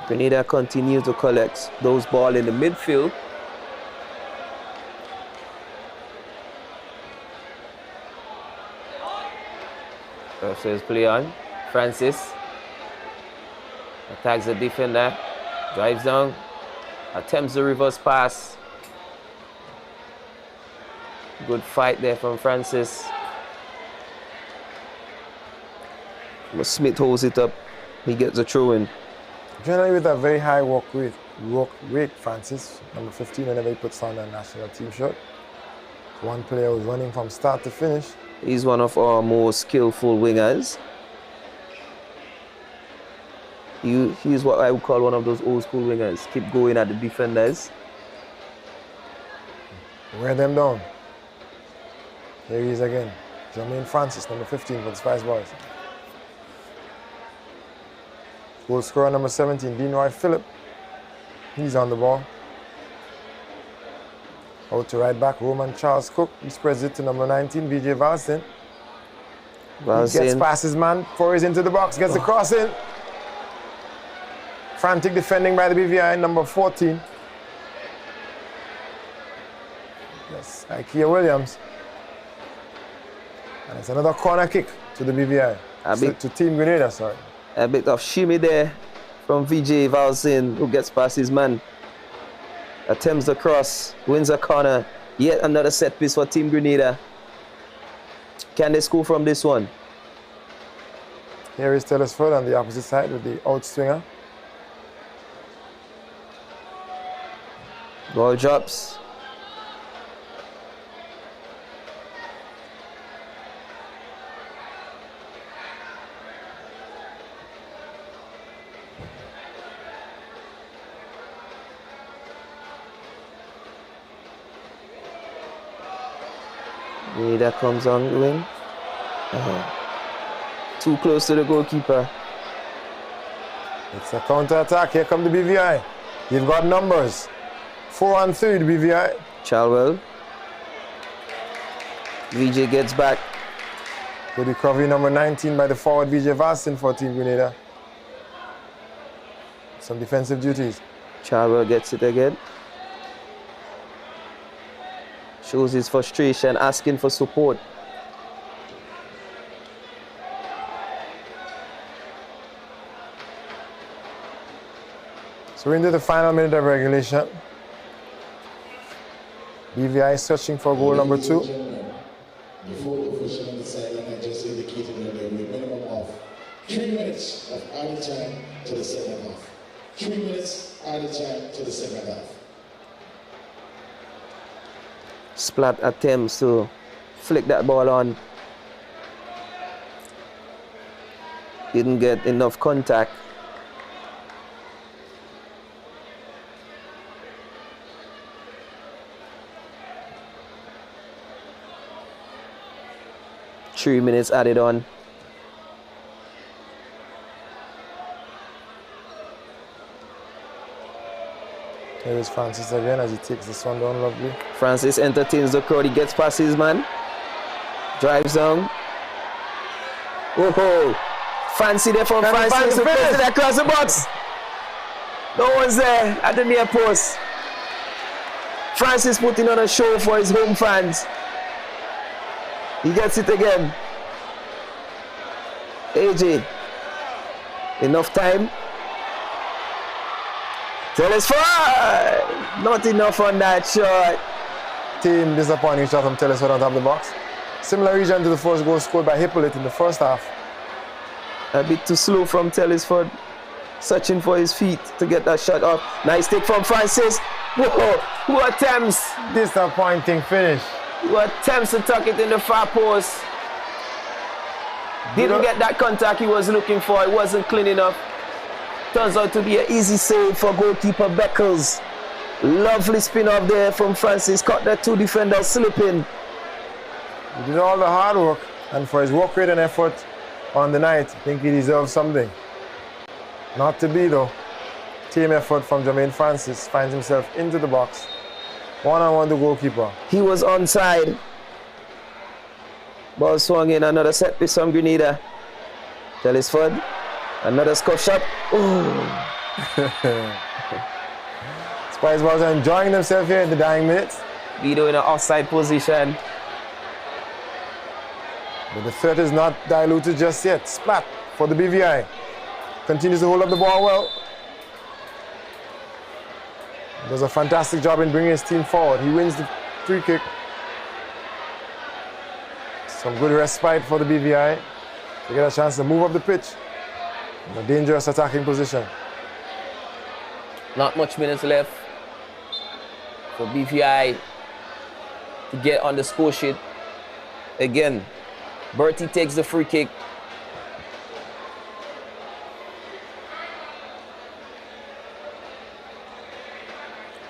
Grenada continue to collect those ball in the midfield. Says play on. Francis attacks the defender, drives down, attempts the reverse pass. Good fight there from Francis. But Smith holds it up. He gets a throw in. Generally with a very high work rate, Francis, number 15, whenever he puts on a national team shirt. One player who's running from start to finish. He's one of our more skillful wingers. He's what I would call one of those old school wingers. Keep going at the defenders. Wear them down. Here he is again. Jermaine Francis, number 15 for the Spice Boys. Goal scorer number 17, Deanroy Phillip. He's on the ball. Out to right back, Roman Charles Cook. He spreads it to number 19, VJ Valsin. He gets past his man, forwards into the box, gets the cross in. Frantic defending by the BVI, number 14. Yes, Ikea Williams. And it's another corner kick to the BVI. To Team Grenada, sorry. A bit of shimmy there from VJ Valsin, who gets past his man. Attempts the cross, wins a corner. Yet another set piece for Team Grenada. Can they score from this one? Here is Telesford on the opposite side with the out swinger. Ball drops. That comes on the wing. Too close to the goalkeeper. It's a counter-attack. Here come the BVI. You've got numbers. 4-on-3, the BVI. Chalwell. VJ gets back. Good recovery, number 19 by the forward VJ Vastin for Team Grenada. Some defensive duties. Chalwell gets it again. Shows his frustration, asking for support. So we're into the final minute of regulation. BVI searching for goal number 2. Before the official on the sideline, I just indicated that there will be a minimum of 3 minutes of added time to the second half. 3 minutes added time to the second half. Splat attempts to flick that ball on. Didn't get enough contact. Three minutes added on. Here is Francis again as he takes this one down lovely. Francis entertains the crowd. He gets past his man. Drives down. Oh, fancy there from Francis. Who puts it across the box. No one's there at the near post. Francis putting on a show for his home fans. He gets it again. AJ. Enough time. Telesford! Not enough on that shot. Team disappointing shot from Telesford on top of the box. Similar region to the first goal scored by Hippolyte in the first half. A bit too slow from Telesford. Searching for his feet to get that shot off. Nice take from Francis. Whoa, who attempts? Disappointing finish. Who attempts to tuck it in the far post. Didn't get that contact he was looking for. It wasn't clean enough. Turns out to be an easy save for goalkeeper Beckles. Lovely spin off there from Francis. Caught the two defenders slipping. He did all the hard work, and for his work rate and effort on the night, I think he deserves something. Not to be though. Team effort from Jermaine Francis finds himself into the box. One-on-one the goalkeeper. He was onside. Ball swung in, another set piece from Grenada. Telesford, another scuff shot. Spice Balls are enjoying themselves here in the dying minutes. Vito in an offside position. But the threat is not diluted just yet. Splat for the BVI. Continues to hold up the ball well. Does a fantastic job in bringing his team forward. He wins the free kick. Some good respite for the BVI to get a chance to move up the pitch in a dangerous attacking position. Not much minutes left for BVI to get on the score sheet. Again, Bertie takes the free kick.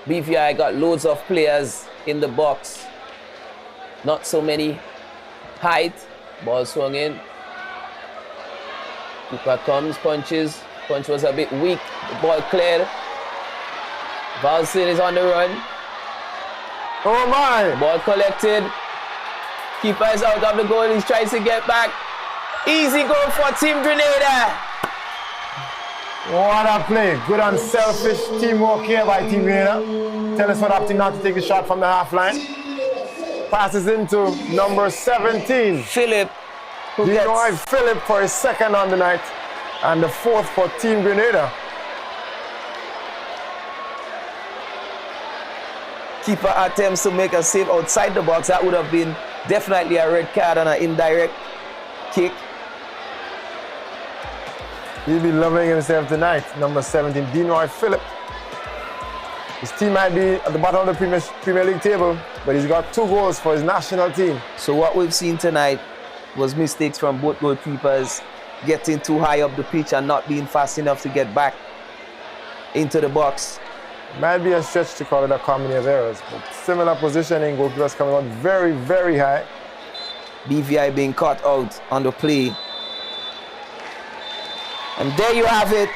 BVI got loads of players in the box. Not so many height. Ball swung in. Cooper comes, punches. Punch was a bit weak. The ball cleared. Valsin is on the run. Oh my! Ball collected. Keeper is out of the goal. He's trying to get back. Easy goal for Team Grenada. What a play. Good unselfish teamwork here by Team Grenada. Telesford opting not to take the shot from the half line. Passes into number 17. Philip. Philip for his second on the night. And the fourth for Team Grenada. Keeper attempts to make a save outside the box. That would have been definitely a red card and an indirect kick. He'll be loving himself tonight. Number 17, Denoy Phillip. His team might be at the bottom of the Premier League table, but he's got 2 goals for his national team. So what we've seen tonight was mistakes from both goalkeepers, getting too high up the pitch and not being fast enough to get back into the box. Might be a stretch to call it a comedy of errors, but similar positioning, goalkeepers coming out very, very high. BVI being caught out on the play. And there you have it,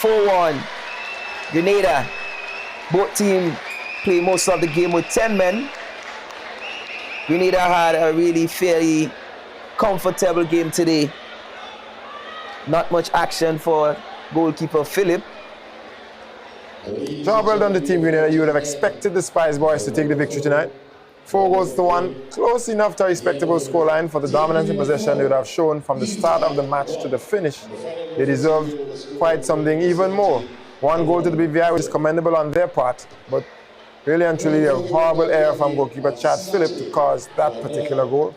4-1. Grenada, both teams play most of the game with 10 men. Grenada had a really fairly comfortable game today. Not much action for goalkeeper Phillip. Job well done to Team Grenada. You would have expected the Spice Boys to take the victory tonight. 4-1, close enough to a respectable scoreline for the dominance in possession they would have shown from the start of the match to the finish. They deserved quite something even more. 1 goal to the BVI, which is commendable on their part, but really and truly a horrible error from goalkeeper Chad Phillip to cause that particular goal.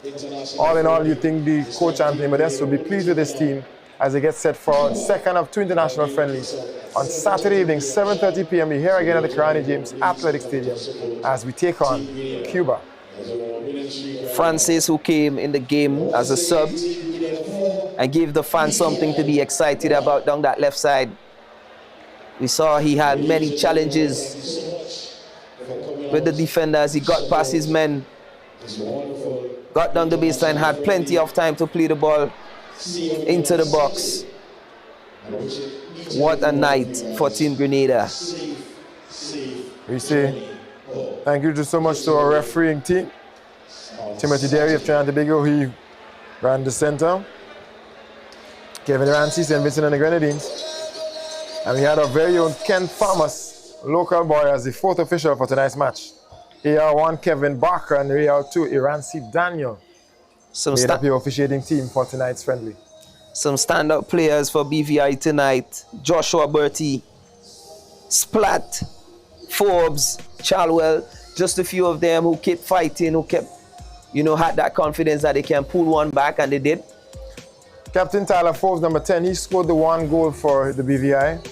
All in all, you think the coach Anthony Modeste will be pleased with his team as they get set for second of 2 international friendlies on Saturday evening, 7:30 p.m. We're here again at the Kirani James Athletic Stadium as we take on Cuba. Francis, who came in the game as a sub and gave the fans something to be excited about down that left side. We saw he had many challenges with the defenders. He got past his men, got down the baseline, had plenty of time to play the ball into the box. What a night for Team Grenada. We say thank you so much to our refereeing team. Timothy Derry of Trinidad and Tobago, he ran the center. Kevin Rancy, St. Vincent and the Grenadines. And we had our very own Ken Thomas, local boy, as the 4th official for tonight's match. AR1 Kevin Barker and AR2 Irancy Daniel made up your officiating team for tonight's friendly. Some stand-up players for BVI tonight. Joshua Bertie, Splat, Forbes, Chalwell, just a few of them who kept fighting, who kept, had that confidence that they can pull one back, and they did. Captain Tyler Forbes, number 10, he scored the 1 goal for the BVI.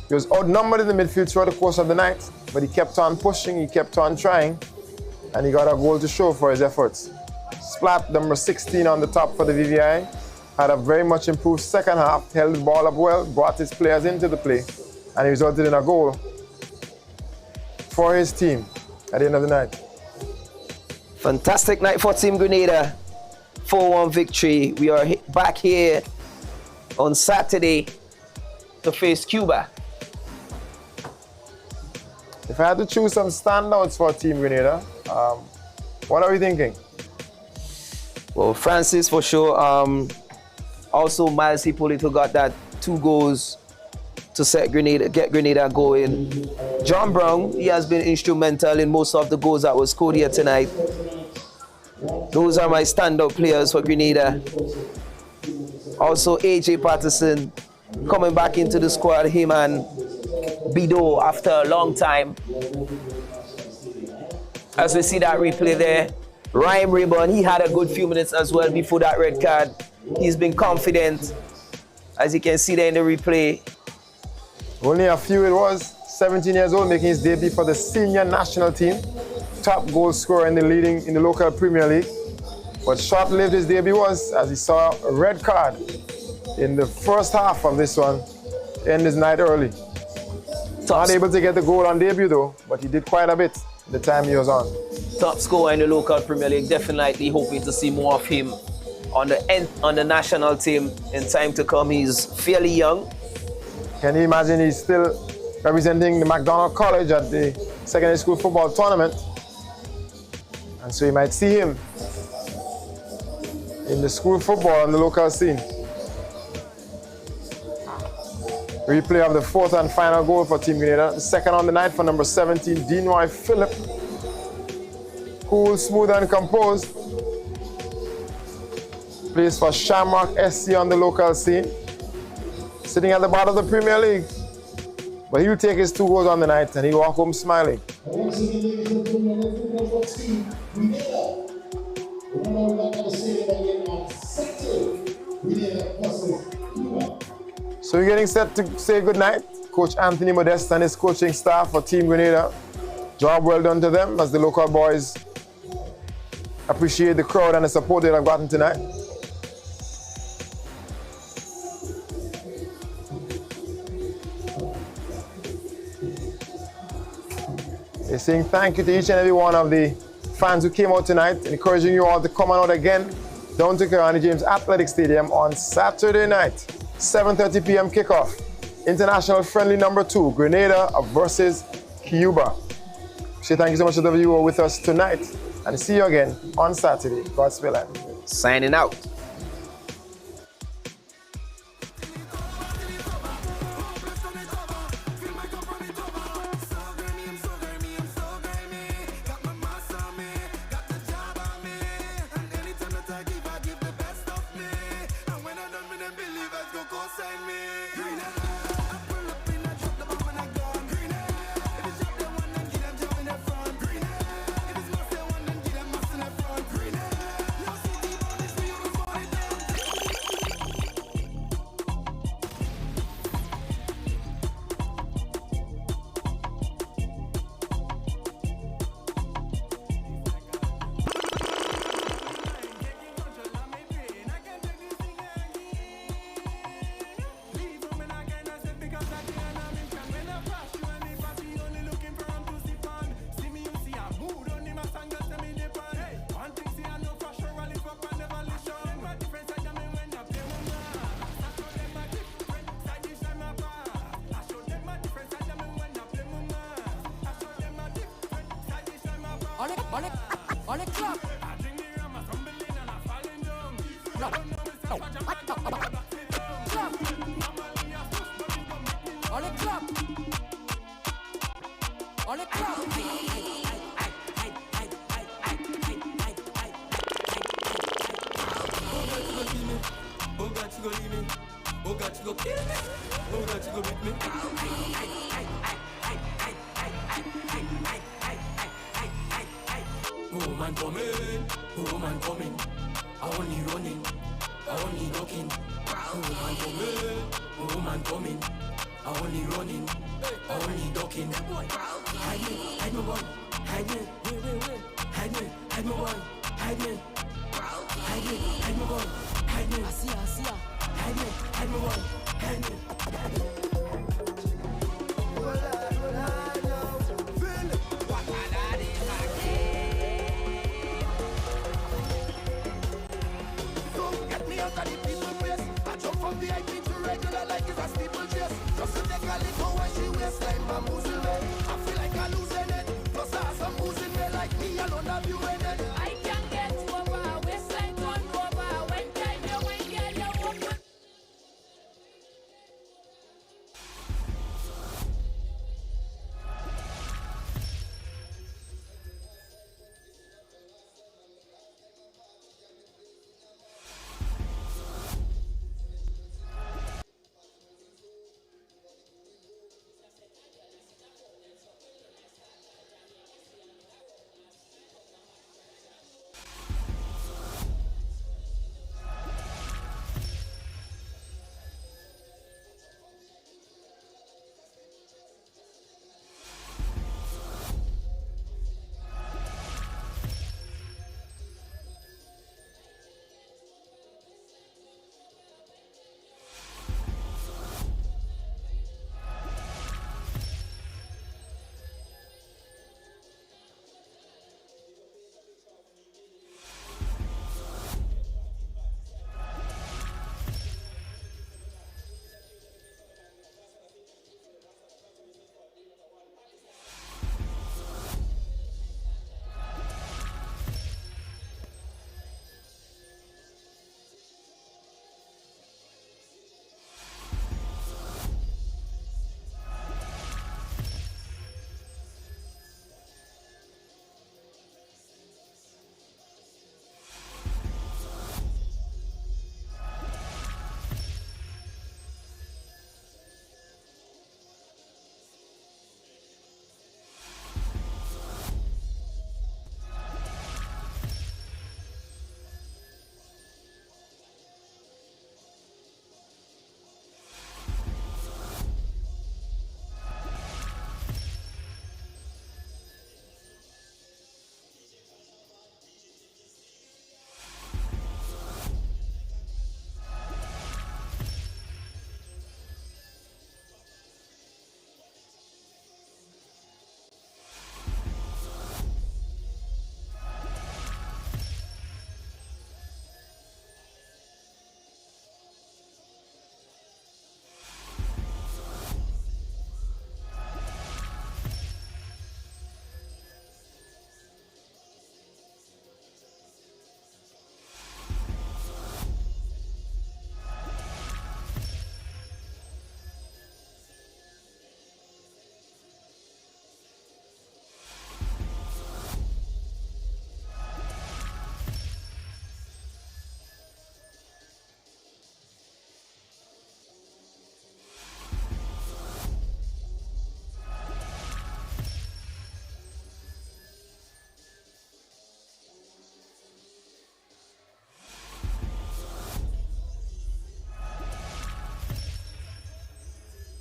He was outnumbered in the midfield throughout the course of the night, but he kept on pushing, he kept on trying, and he got a goal to show for his efforts. Splat, number 16 on the top for the BVI, had a very much improved second half, held the ball up well, brought his players into the play, and he resulted in a goal for his team at the end of the night. Fantastic night for Team Grenada. 4-1 victory. We are back here on Saturday to face Cuba. If I had to choose some standouts for Team Grenada, what are we thinking? Well, Francis for sure. Also, Miles Hippolyto got that 2 goals to get Grenada going. John Brown, he has been instrumental in most of the goals that was scored here tonight. Those are my standout players for Grenada. Also, AJ Patterson coming back into the squad, him and Bido after a long time. As we see that replay there, Ryan Rayburn, he had a good few minutes as well before that red card. He's been confident, as you can see there in the replay. Only a few it was. 17 years old, making his debut for the senior national team. Top goal scorer in the local Premier League. But short-lived his debut was, as he saw a red card in the first half of this one, end his night early. Not able to get the goal on debut though, but he did quite a bit the time he was on. Top scorer in the local Premier League, definitely hoping to see more of him on the national team in time to come. He's fairly young. Can you imagine he's still representing the McDonald College at the secondary school football tournament? And so you might see him in the school football on the local scene. Replay of the 4th and final goal for Team Grenada. The second on the night for number 17, Denoy Phillip. Cool, smooth and composed. Plays for Shamrock SC on the local scene. Sitting at the bottom of the Premier League. But he'll take his 2 goals on the night and he'll walk home smiling. Once again, ladies and gentlemen, the football from Team Grenada. Remember, we're not going to say it again on Saturday. Grenada versus Cuba. So we're getting set to say goodnight. Coach Anthony Modeste and his coaching staff for Team Grenada. Job well done to them as the local boys appreciate the crowd and the support they have gotten tonight. They're saying thank you to each and every one of the fans who came out tonight, encouraging you all to come on out again down to Kiwani James Athletic Stadium on Saturday night, 7:30 p.m. kickoff. International friendly number 2, Grenada versus Cuba. So thank you so much to those of you who are with us tonight, and see you again on Saturday. God's willing. Signing out. On the clock. No. On the clock. On the clock. Oh God, you go leave me. Oh God, you go kill me. Oh God, you go beat me. Oh man coming, oh man coming. I only running, I only ducking. Oh man coming, oh man coming. I only running, I only ducking. Hide me, hide my boy. Hide me, hide me, hide my boy.